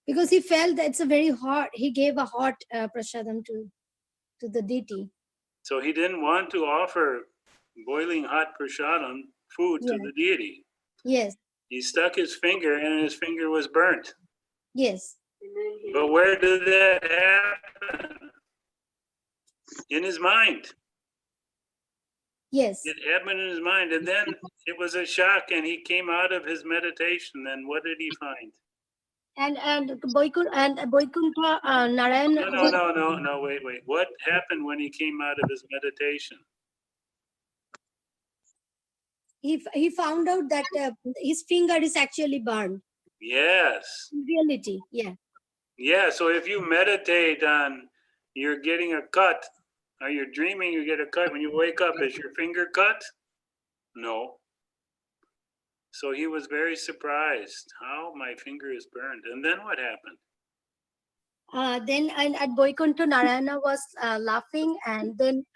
Because he felt that it's a very hot. He gave a hot prasadam to the deity. So he didn't want to offer boiling hot prasadam food to the deity. Yes. He stuck his finger and his finger was burnt. Yes. But where did that happen? In his mind. Yes. It happened in his mind. And then it was a shock and he came out of his meditation. And what did he find? And Vaikuntha Narayana. No, wait. What happened when he came out of his meditation? He found out that his finger is actually burned. Yes. In reality, yeah. Yeah, so if you meditate on you're getting a cut, or you're dreaming you get a cut, when you wake up, is your finger cut? No. So he was very surprised. How? My finger is burned. And then what happened? Then at Vaikuntha, Narayana was laughing, and then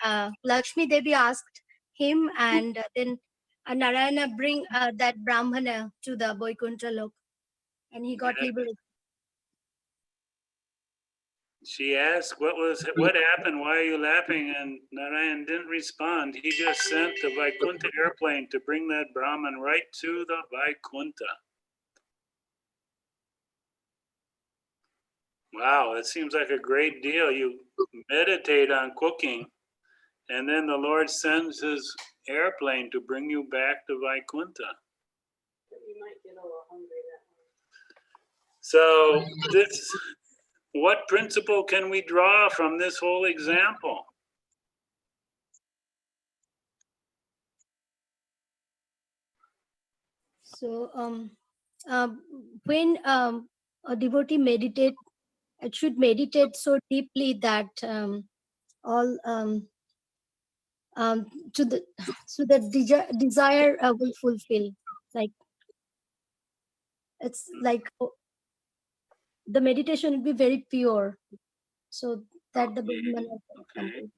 Lakshmi Devi asked him, and then Narayana bring that Brāhmana to the Vaikuntha lok, and he got liberated. She asked, what happened? Why are you laughing? And Narayan didn't respond. He just sent the Vaikuntha airplane to bring that Brahman right to the Vaikuntha. Wow, it seems like a great deal. You meditate on cooking, and then the Lord sends his airplane to bring you back to Vaikuntha. You might get a little hungry that way. So what principle can we draw from this whole example? So when a devotee should meditate so deeply that all so the desire will fulfill. Like it's like the meditation will be very pure, so that the Brahmana can Okay. complete.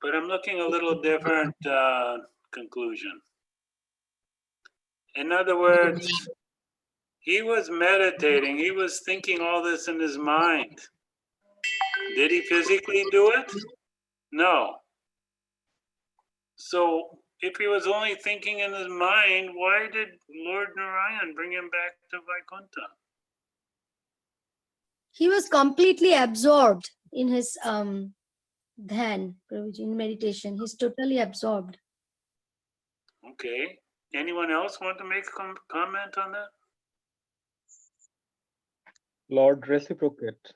But I'm looking a little different conclusion. In other words, he was meditating. He was thinking all this in his mind. Did he physically do it? No. So if he was only thinking in his mind, why did Lord Narayan bring him back to Vaikuntha? He was completely absorbed in his dhyan, Prabhuji, in meditation. He's totally absorbed. Okay. Anyone else want to make a comment on that? Lord reciprocate.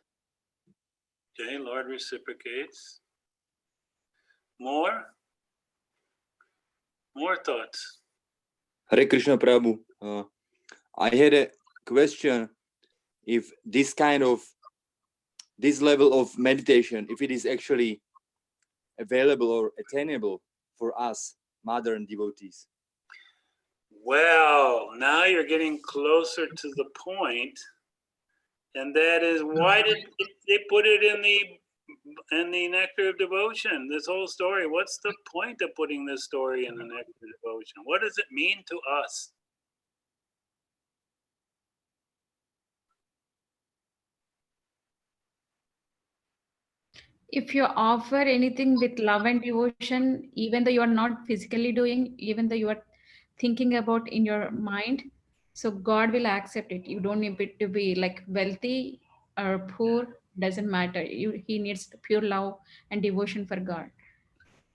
Okay, Lord reciprocates. More thoughts. Hare Krishna Prabhu. I had a question. If this level of meditation, if it is actually available or attainable for us, modern devotees. Well, now you're getting closer to the point, and that is, why did they put it in the Nectar of Devotion? This whole story. What's the point of putting this story in the Nectar of Devotion? What does it mean to us? If you offer anything with love and devotion, even though you are not physically doing, even though you are thinking about in your mind, so God will accept it. You don't need it to be like wealthy or poor, doesn't matter. He needs pure love and devotion for God.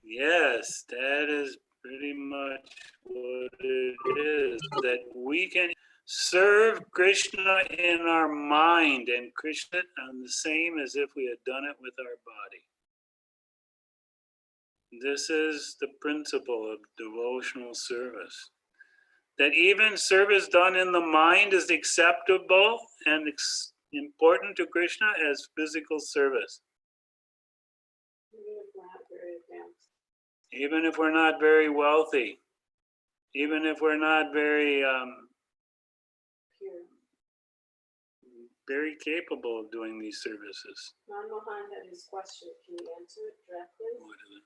Yes, that is pretty much what it is, that we can serve Krishna in our mind and Krishna the same as if we had done it with our body. This is the principle of devotional service. That even service done in the mind is acceptable and important to Krishna as physical service. Even if we're not very wealthy, even if we're not very capable of doing these services. Mohan had his question. Can you answer it directly? What is it?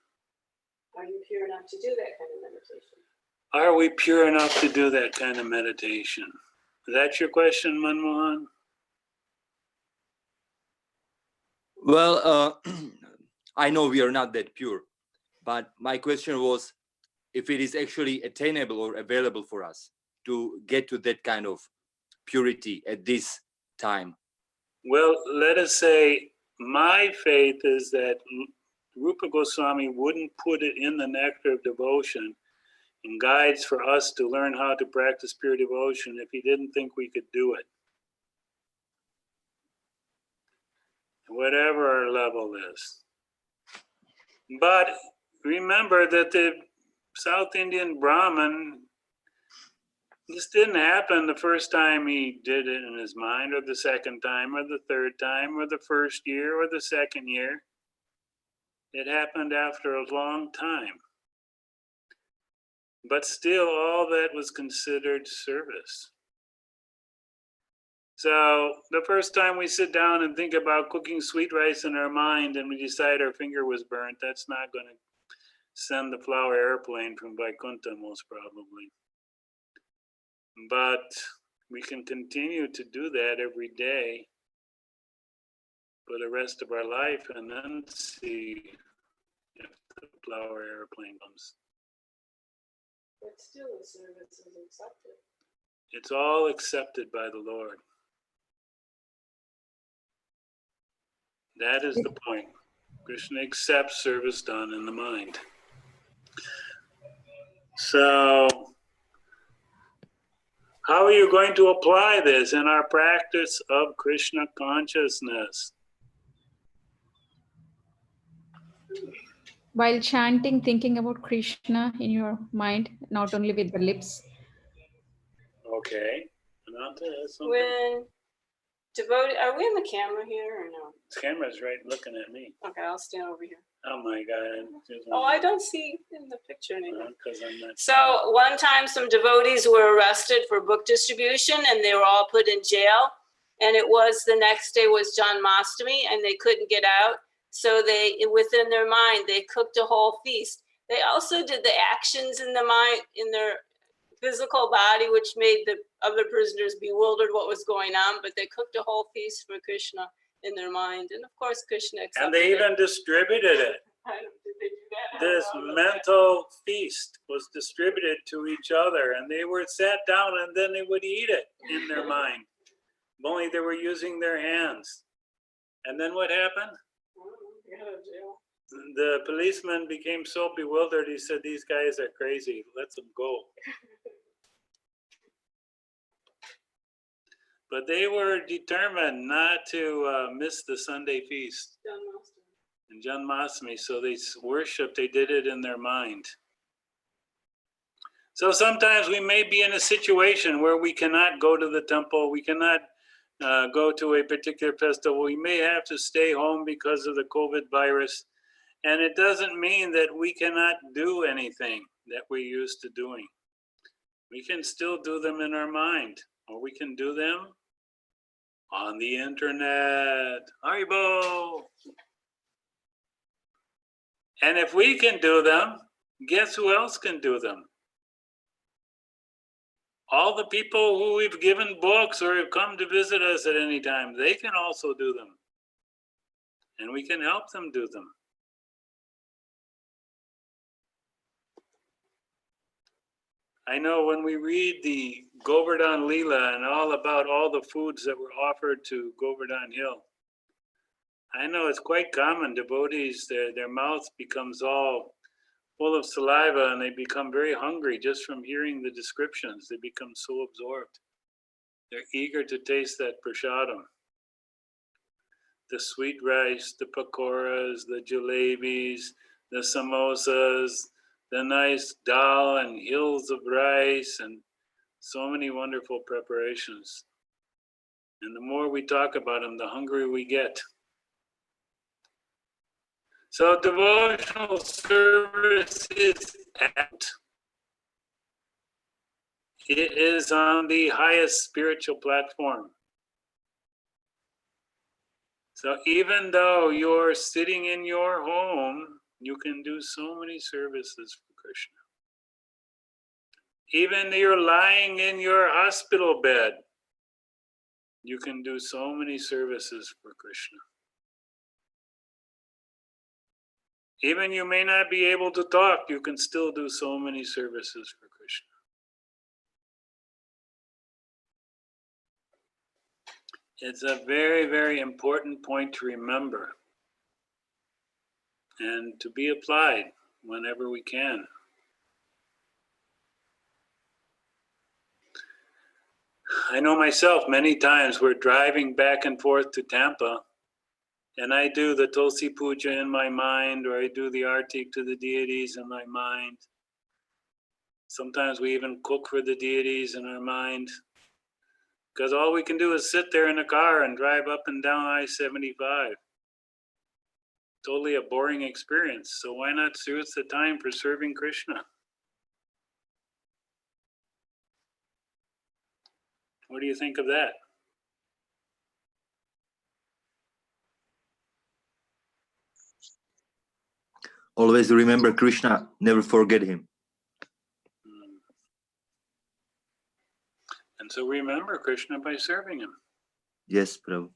Are you pure enough to do that kind of meditation? Are we pure enough to do that kind of meditation? Is that your question, Manmohan? Well, I know we are not that pure, but my question was if it is actually attainable or available for us to get to that kind of purity at this time. Well, let us say my faith is that Rupa Goswami wouldn't put it in the Nectar of Devotion and guides for us to learn how to practice pure devotion if he didn't think we could do it. Whatever our level is. But remember that the South Indian Brahmin, this didn't happen the first time he did it in his mind, or the second time, or the third time, or the first year, or the second year. It happened after a long time. But still, all that was considered service. So the first time we sit down and think about cooking sweet rice in our mind and we decide our finger was burnt, that's not going to send the flower airplane from Vaikuntha, most probably. But we can continue to do that every day for the rest of our life and then see if the flower airplane comes. But still the service is accepted. It's all accepted by the Lord. That is the point. Krishna accepts service done in the mind. So, how are you going to apply this in our practice of Krishna consciousness? While chanting, thinking about Krishna in your mind, not only with the lips. Okay. Ananta has something? When devotee, are we in the camera here or no? This camera's right looking at me. Okay, I'll stand over here. Oh my God. Oh, I don't see in the picture anymore. Because I'm not. So one time some devotees were arrested for book distribution and they were all put in jail. And it was the next day was Janmashtami and they couldn't get out. So they, within their mind, they cooked a whole feast. They also did the actions in the mind, in their physical body, which made the other prisoners bewildered what was going on, but they cooked a whole feast for Krishna in their mind. And of course, Krishna accepted And they even distributed it. Did they do that? This mental feast was distributed to each other, and they were sat down and then they would eat it in their mind. Only they were using their hands. And then what happened? The policeman became so bewildered, he said, "These guys are crazy, let them go." But they were determined not to miss the Sunday feast and Janmashtami, so they worshiped, they did it in their mind. So sometimes we may be in a situation where we cannot go to the temple, we cannot go to a particular festival, we may have to stay home because of the COVID virus, and it doesn't mean that we cannot do anything that we're used to doing. We can still do them in our mind, or we can do them on the internet. Haribo! And if we can do them, guess who else can do them? All the people who we've given books or have come to visit us at any time, they can also do them. And we can help them do them. I know when we read the Govardhan Leela and all about all the foods that were offered to Govardhan Hill, I know it's quite common, devotees, their mouth becomes all full of saliva and they become very hungry just from hearing the descriptions. They become so absorbed. They're eager to taste that prasadam. The sweet rice, the pakoras, the jalebis, the samosas, the nice dal and hills of rice, and so many wonderful preparations. And the more we talk about them, the hungrier we get. So devotional service is apt. It is on the highest spiritual platform. So even though you're sitting in your home, you can do so many services for Krishna. Even though you're lying in your hospital bed, you can do so many services for Krishna. Even you may not be able to talk, you can still do so many services for Krishna. It's a very, very important point to remember and to be applied whenever we can. I know myself, many times we're driving back and forth to Tampa, and I do the Tulsi Puja in my mind, or I do the Arti to the deities in my mind. Sometimes we even cook for the deities in our mind, because all we can do is sit there in a car and drive up and down I-75. Totally a boring experience. So why not use the time for serving Krishna? What do you think of that? Always remember Krishna, never forget him. And so remember Krishna by serving him. Yes, Prabhu.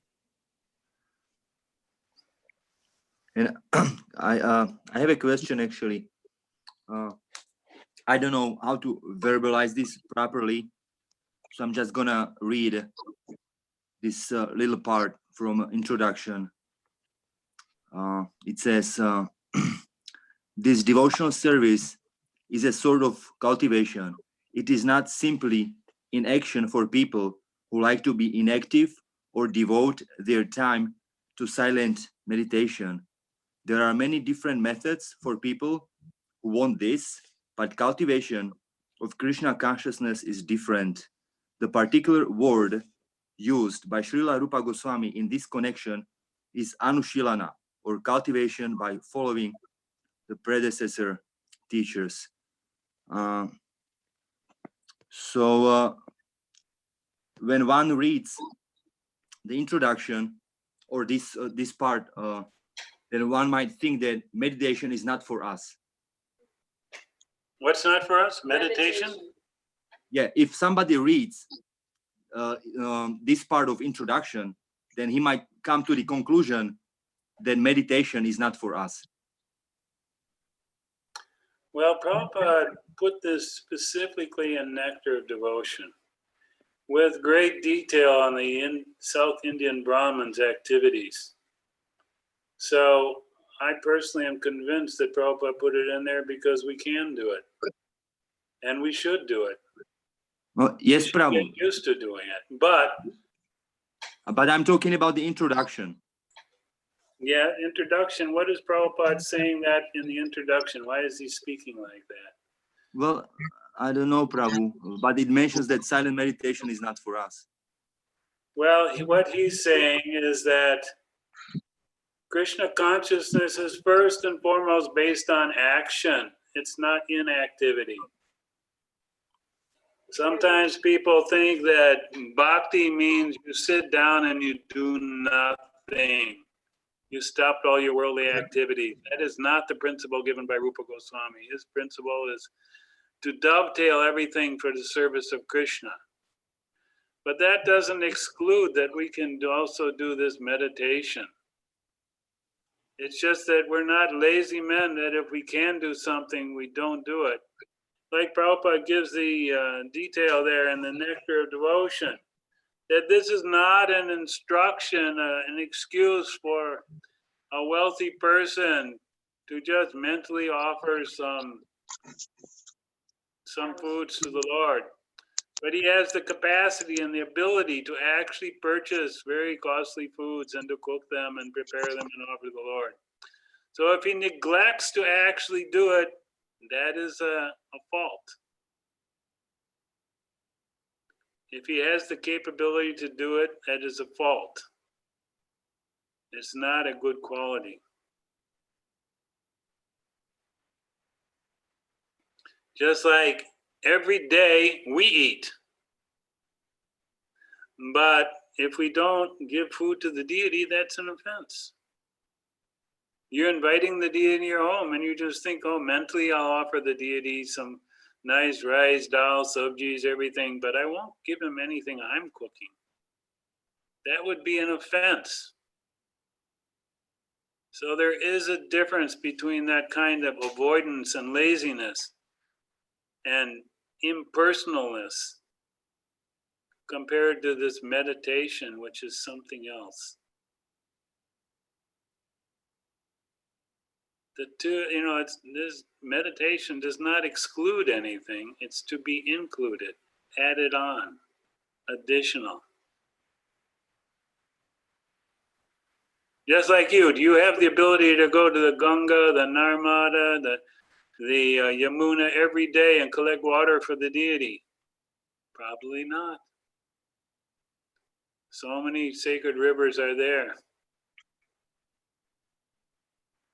And I have a question actually. I don't know how to verbalize this properly, so I'm just gonna read this little part from introduction. It says, this devotional service is a sort of cultivation. It is not simply in action for people who like to be inactive or devote their time to silent meditation. There are many different methods for people who want this, but cultivation of Krishna consciousness is different. The particular word used by Srila Rupa Goswami in this connection is anushilana, or cultivation by following the predecessor teachers. When one reads the introduction or this part, then one might think that meditation is not for us. What's not for us? Meditation? Yeah, if somebody reads this part of introduction, then he might come to the conclusion that meditation is not for us. Well, Prabhupada put this specifically in Nectar of Devotion with great detail on the South Indian Brahmins' activities. So I personally am convinced that Prabhupada put it in there because we can do it. And we should do it. Well, yes, Prabhu. Get used to doing it. But I'm talking about the introduction. Yeah, introduction. What is Prabhupada saying that in the introduction? Why is he speaking like that? Well, I don't know, Prabhu, but it mentions that silent meditation is not for us. Well, what he's saying is that Krishna consciousness is first and foremost based on action. It's not inactivity. Sometimes people think that bhakti means you sit down and you do nothing. You stopped all your worldly activity. That is not the principle given by Rupa Goswami. His principle is to dovetail everything for the service of Krishna. But that doesn't exclude that we can also do this meditation. It's just that we're not lazy men, that if we can do something, we don't do it. Like Prabhupada gives the detail there in the Nectar of Devotion, that this is not an instruction, an excuse for a wealthy person to just mentally offer some foods to the Lord. But he has the capacity and the ability to actually purchase very costly foods and to cook them and prepare them and offer to the Lord. So if he neglects to actually do it, that is a fault. If he has the capability to do it, that is a fault. It's not a good quality. Just like every day we eat. But if we don't give food to the deity, that's an offense. You're inviting the deity in your home and you just think, oh, mentally I'll offer the deity some nice rice, dal, sabjis, everything, but I won't give him anything I'm cooking. That would be an offense. So there is a difference between that kind of avoidance and laziness and impersonalness compared to this meditation, which is something else. The two, this meditation does not exclude anything. It's to be included, added on, additional. Just like you, do you have the ability to go to the Ganga, the Narmada, the Yamuna every day and collect water for the deity? Probably not. So many sacred rivers are there.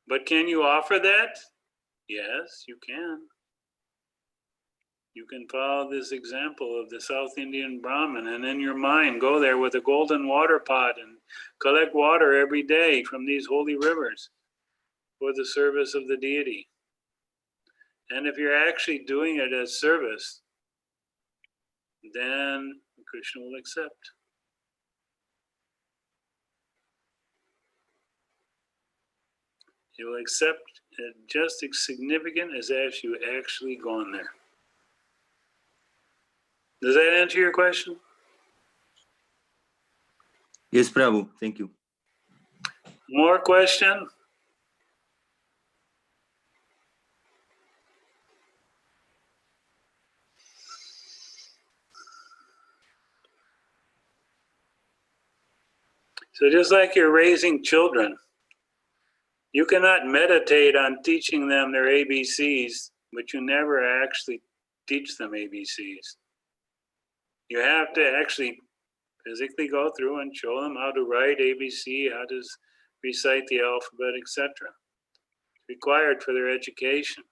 But can you offer that? Yes, you can. You can follow this example of the South Indian Brahmin and in your mind go there with a golden water pot and collect water every day from these holy rivers for the service of the deity. And if you're actually doing it as service, then Krishna will accept. You will accept it just as significant as if you actually gone there. Does that answer your question? Yes, Prabhu. Thank you. More question? So just like you're raising children, you cannot meditate on teaching them their ABCs, but you never actually teach them ABCs. You have to actually physically go through and show them how to write ABC, how to recite the alphabet, etc. Required for their education.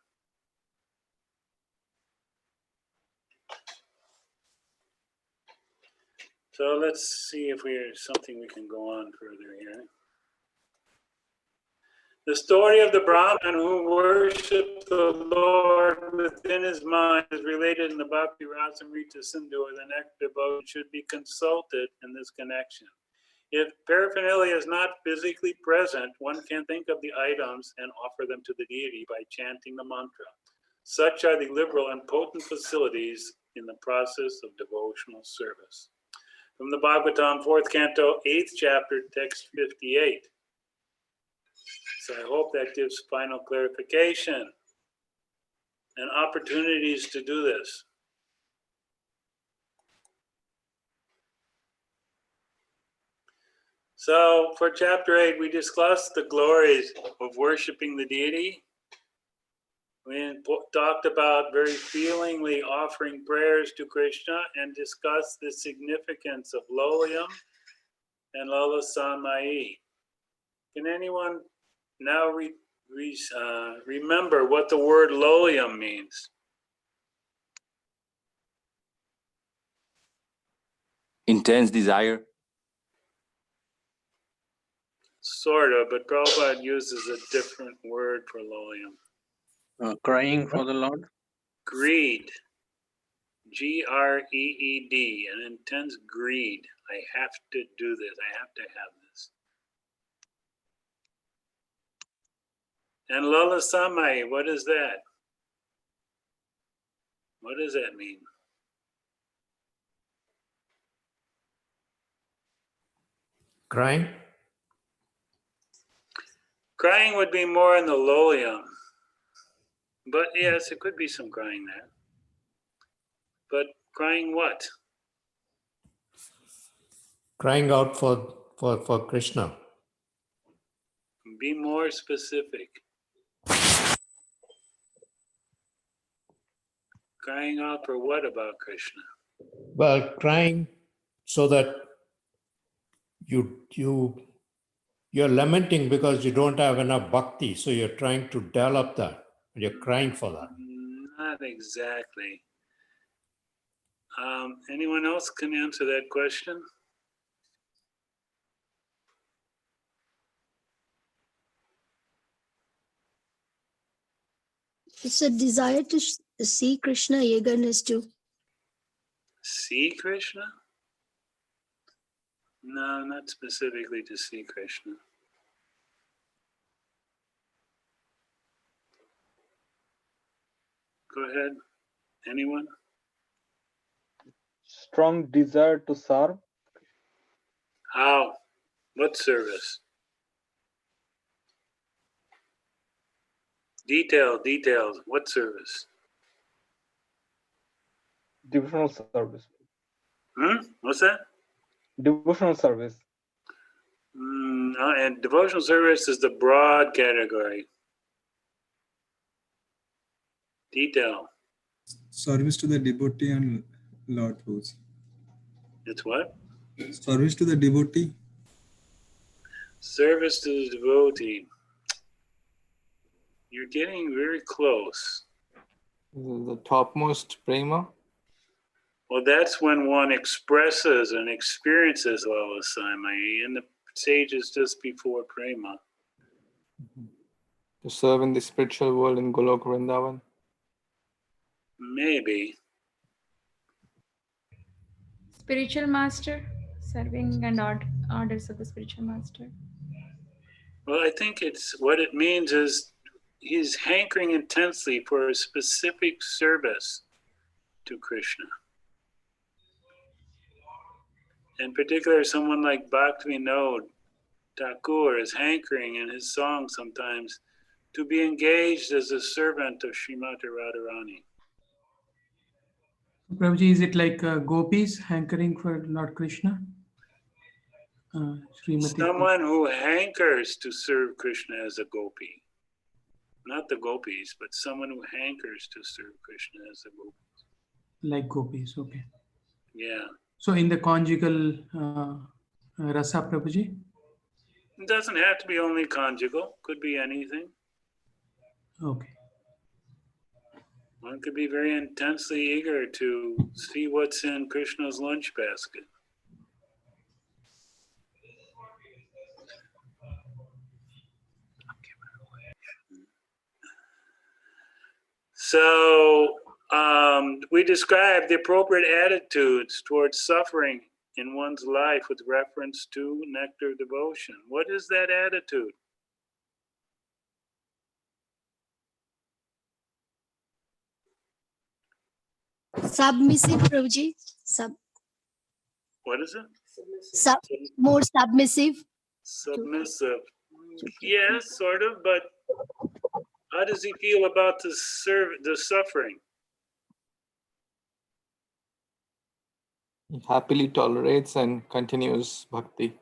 So let's see if there's something we can go on further here. The story of the Brahman who worshipped the Lord within his mind is related in the Bhakti Rasamrita Sindhu, or the Nectar book, should be consulted in this connection. If paraphernalia is not physically present, one can think of the items and offer them to the deity by chanting the mantra. Such are the liberal and potent facilities in the process of devotional service. From the Bhagavatam, 4th Canto, 8th chapter, text 58. So I hope that gives final clarification and opportunities to do this. So for chapter 8, we discussed the glories of worshiping the deity. We talked about very feelingly offering prayers to Krishna and discussed the significance of Lolayam and Lalasamai. Can anyone now remember what the word Lolayam means? Intense desire. Sort of, but Prabhupada uses a different word for Lolayam. Crying for the Lord. Greed. Greed, an intense greed. I have to do this. I have to have this. And Lalasamai, what is that? What does that mean? Crying? Crying would be more in the Lolayam. But yes, it could be some crying there. But crying what? Crying out for Krishna. Be more specific. Crying out for what about Krishna? Well, crying so that you're lamenting because you don't have enough bhakti, so you're trying to develop that. You're crying for that. Not exactly. Anyone else can answer that question? It's a desire to see Krishna, eagerness to. See Krishna? No, not specifically to see Krishna. Go ahead. Anyone? Strong desire to serve. How? What service? Details. What service? Devotional service. What's that? Devotional service. And devotional service is the broad category. Detail. Service to the devotee and Lord Pose. It's what? Service to the devotee. Service to the devotee. You're getting very close. The topmost prema. Well, that's when one expresses and experiences Lalasamai in the stages just before prema. To serve in the spiritual world in Golok Vrindavan. Maybe. Spiritual master, serving and orders of the spiritual master. Well, I think it's what it means is he's hankering intensely for a specific service to Krishna. In particular, someone like Bhaktivinoda Thakur is hankering in his song sometimes to be engaged as a servant of Srimati Radharani. Prabhuji, is it like gopis hankering for Lord Krishna? Srimati. Someone who hankers to serve Krishna as a gopi. Not the gopis, but someone who hankers to serve Krishna as a gopi. Like gopis, okay. Yeah. So in the conjugal rasa, Prabhuji? It doesn't have to be only conjugal. Could be anything. Okay. One could be very intensely eager to see what's in Krishna's lunch basket. So we describe the appropriate attitudes towards suffering in one's life with reference to nectar devotion. What is that attitude? Submissive, Prabhuji. What is it? More submissive. Submissive. Yes, sort of, but how does he feel about the suffering? He happily tolerates and continues bhakti.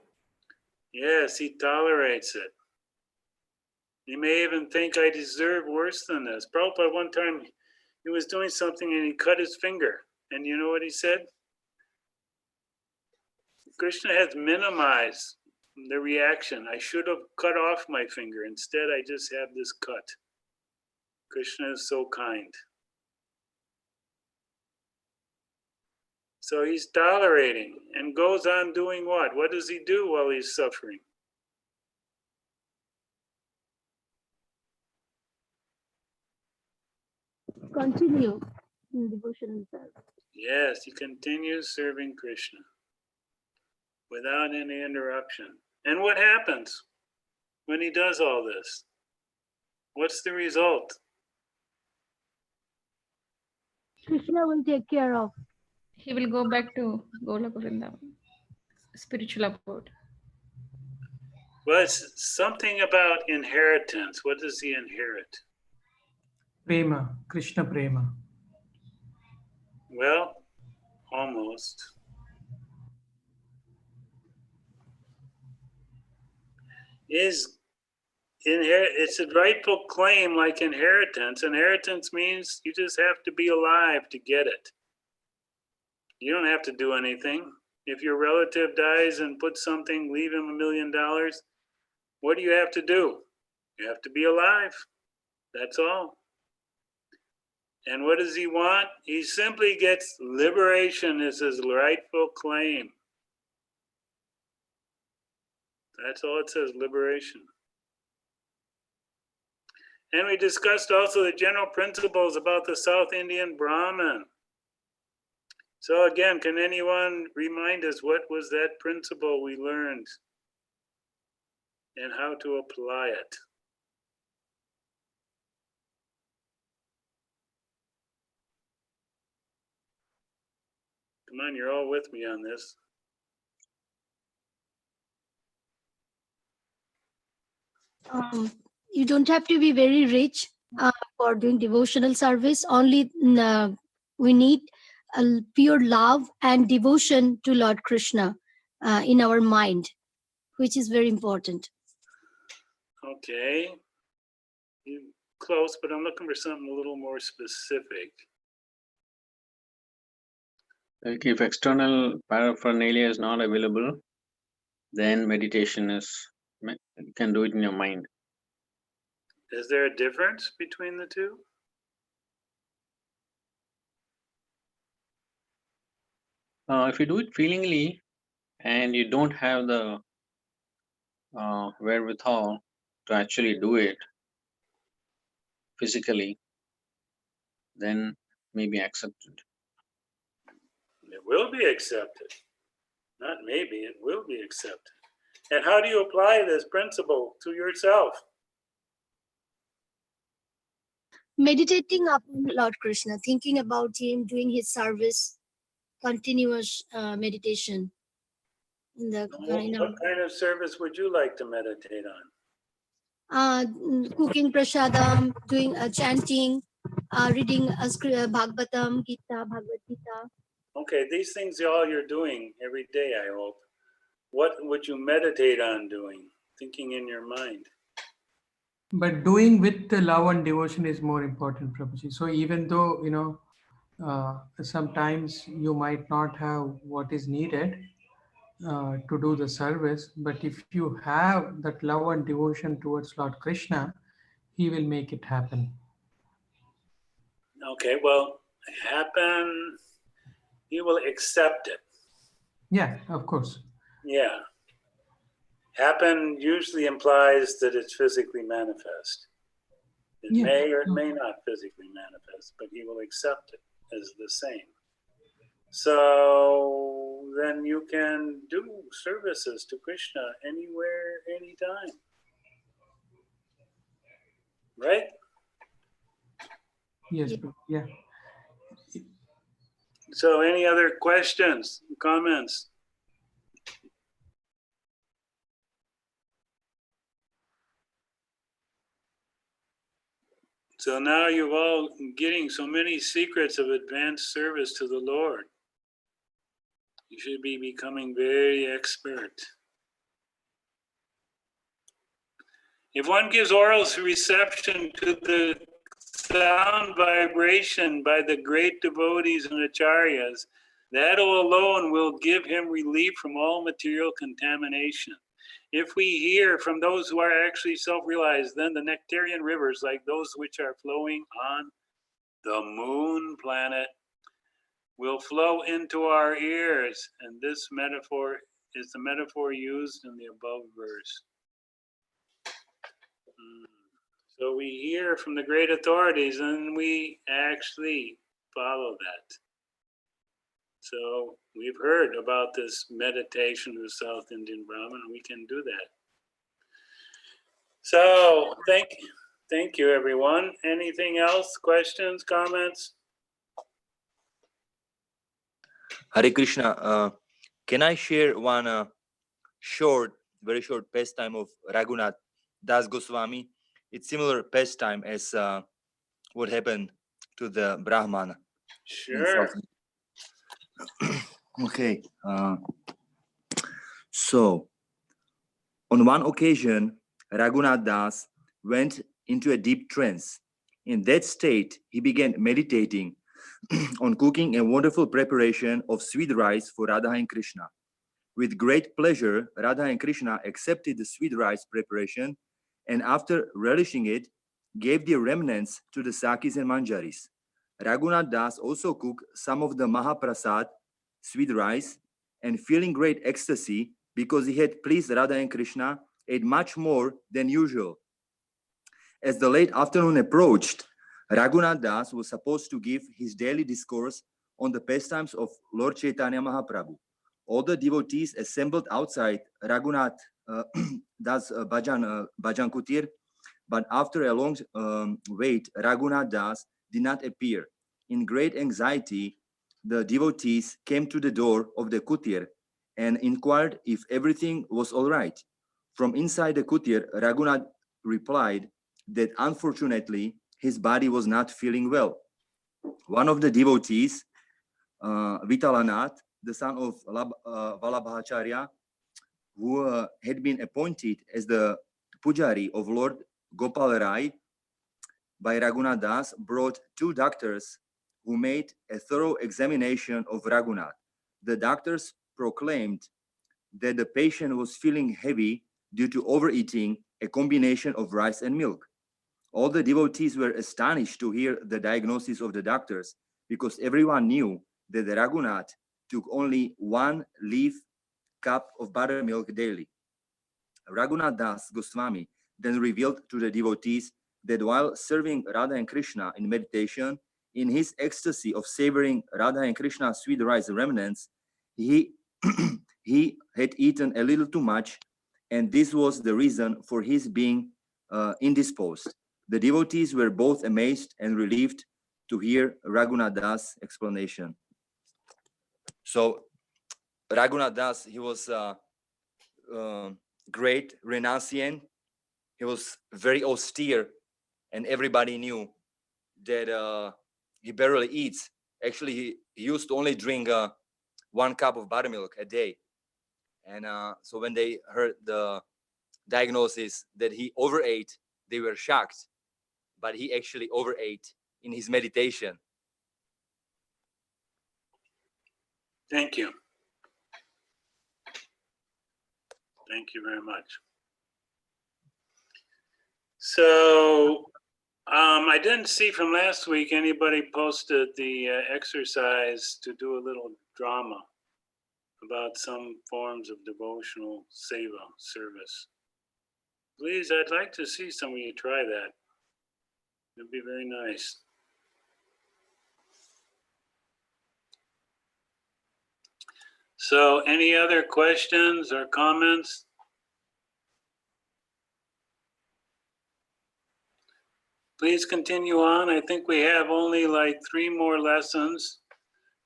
Yes, he tolerates it. He may even think I deserve worse than this. Prabhupada one time, he was doing something and he cut his finger. And you know what he said? Krishna has minimized the reaction. I should have cut off my finger. Instead, I just have this cut. Krishna is so kind. So he's tolerating and goes on doing what? What does he do while he's suffering? Continue in devotion service. Yes, he continues serving Krishna without any interruption. And what happens when he does all this? What's the result? Krishna will take care of. He will go back to Golaka Vrindavan, spiritual abode. Well, it's something about inheritance. What does he inherit? Prema, Krishna Prema. Well, almost. It's a rightful claim like inheritance. Inheritance means you just have to be alive to get it. You don't have to do anything. If your relative dies and puts something, leave him $1 million, what do you have to do? You have to be alive. That's all. And what does he want? He simply gets liberation as his rightful claim. That's all it says, liberation. And we discussed also the general principles about the South Indian Brahmin. So again, can anyone remind us what was that principle we learned and how to apply it? Come on, you're all with me on this. You don't have to be very rich for doing devotional service. Only we need a pure love and devotion to Lord Krishna in our mind, which is very important. Okay. You're close, but I'm looking for something a little more specific. Like if external paraphernalia is not available, then meditation you can do it in your mind. Is there a difference between the two? If you do it feelingly and you don't have the wherewithal to actually do it physically, then maybe accepted. It will be accepted. Not maybe, it will be accepted. And how do you apply this principle to yourself? Meditating upon Lord Krishna, thinking about him, doing his service, continuous meditation. In the What kind of service would you like to meditate on? Cooking prasadam, doing chanting, reading Bhagavatam, Gita, Bhagavad Gita. Okay, these things all you're doing every day, I hope. What would you meditate on doing? Thinking in your mind. But doing with the love and devotion is more important, Prabhuji. So even though, you know, sometimes you might not have what is needed to do the service, but if you have that love and devotion towards Lord Krishna, he will make it happen. Okay, well, happen, you will accept it. Yeah, of course. Yeah. Happen usually implies that it's physically manifest. It may or it may not physically manifest, but he will accept it as the same. So then you can do services to Krishna anywhere, anytime. Right? Yes, yeah. So any other questions, comments? So now you're all getting so many secrets of advanced service to the Lord. You should be becoming very expert. If one gives oral reception to the sound vibration by the great devotees and acharyas, that alone will give him relief from all material contamination. If we hear from those who are actually self-realized, then the nectarian rivers, like those which are flowing on the moon planet, will flow into our ears. And this metaphor is the metaphor used in the above verse. So we hear from the great authorities and we actually follow that. So we've heard about this meditation of South Indian Brahmana, and we can do that. So thank you everyone. Anything else? Questions, comments? Hare Krishna, can I share one very short pastime of Raghunath Das Goswami? It's similar pastime as what happened to the Brāhmana. Sure. Okay. So, on one occasion, Raghunath Das went into a deep trance. In that state, he began meditating on cooking a wonderful preparation of sweet rice for Radha and Krishna. With great pleasure, Radha and Krishna accepted the sweet rice preparation, and after relishing it, gave the remnants to the Sakis and Manjaris. Raghunath Das also cooked some of the Mahaprasad, sweet rice, and feeling great ecstasy because he had pleased Radha and Krishna, ate much more than usual. As the late afternoon approached, Raghunath Das was supposed to give his daily discourse on the pastimes of Lord Chaitanya Mahaprabhu. All the devotees assembled outside Raghunath Das Bhajan Kutir, but after a long wait, Raghunath Das did not appear. In great anxiety, the devotees came to the door of the kutir and inquired if everything was all right. From inside the kutir, Raghunath replied that unfortunately his body was not feeling well. One of the devotees, Vitalanath, the son of Vallabhacharya, who had been appointed as the pujari of Lord Gopal Rai by Raghunath Das, brought two doctors who made a thorough examination of Raghunath. The doctors proclaimed that the patient was feeling heavy due to overeating a combination of rice and milk. All the devotees were astonished to hear the diagnosis of the doctors because everyone knew that Raghunath took only 1 leaf cup of buttermilk daily. Raghunath Das Goswami then revealed to the devotees that while serving Radha and Krishna in meditation, in his ecstasy of savoring Radha and Krishna's sweet rice remnants, he had eaten a little too much and this was the reason for his being indisposed. The devotees were both amazed and relieved to hear Raghunath Das' explanation. So Raghunath Das, he was a great renunciant. He was very austere, and everybody knew that he barely eats. Actually, he used to only drink 1 cup of buttermilk a day. And so when they heard the diagnosis that he overate, they were shocked. But he actually overate in his meditation. Thank you. Thank you very much. So I didn't see from last week anybody posted the exercise to do a little drama about some forms of devotional seva service. Please, I'd like to see some of you try that. It'd be very nice. So any other questions or comments? Please continue on. I think we have only like 3 more lessons,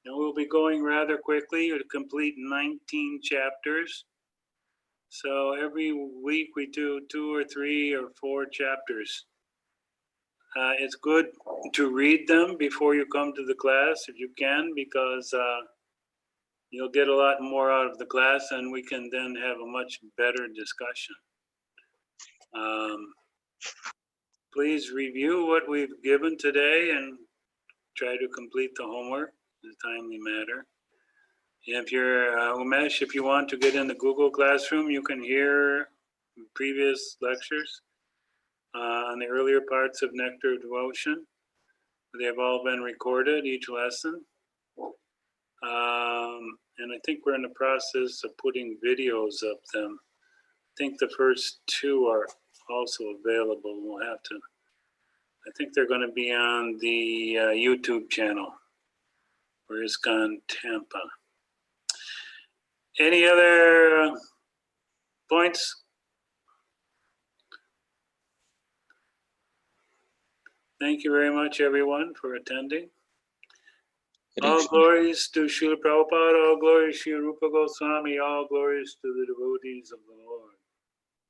and we'll be going rather quickly to complete 19 chapters. So every week we do 2 or 3 or 4 chapters. It's good to read them before you come to the class if you can, because you'll get a lot more out of the class and we can then have a much better discussion. Please review what we've given today and try to complete the homework in a timely manner. If you're Umesh, if you want to get in the Google Classroom, you can hear previous lectures on the earlier parts of Nectar of Devotion. They have all been recorded, each lesson. And I think we're in the process of putting videos of them. I think the first 2 are also available. We'll have to, I think they're going to be on the YouTube channel for ISKCON Tampa. Any other points? Thank you very much, everyone, for attending. All glories to Srila Prabhupada, all glories to Srila Rupa Goswami, all glories to the devotees of the Lord.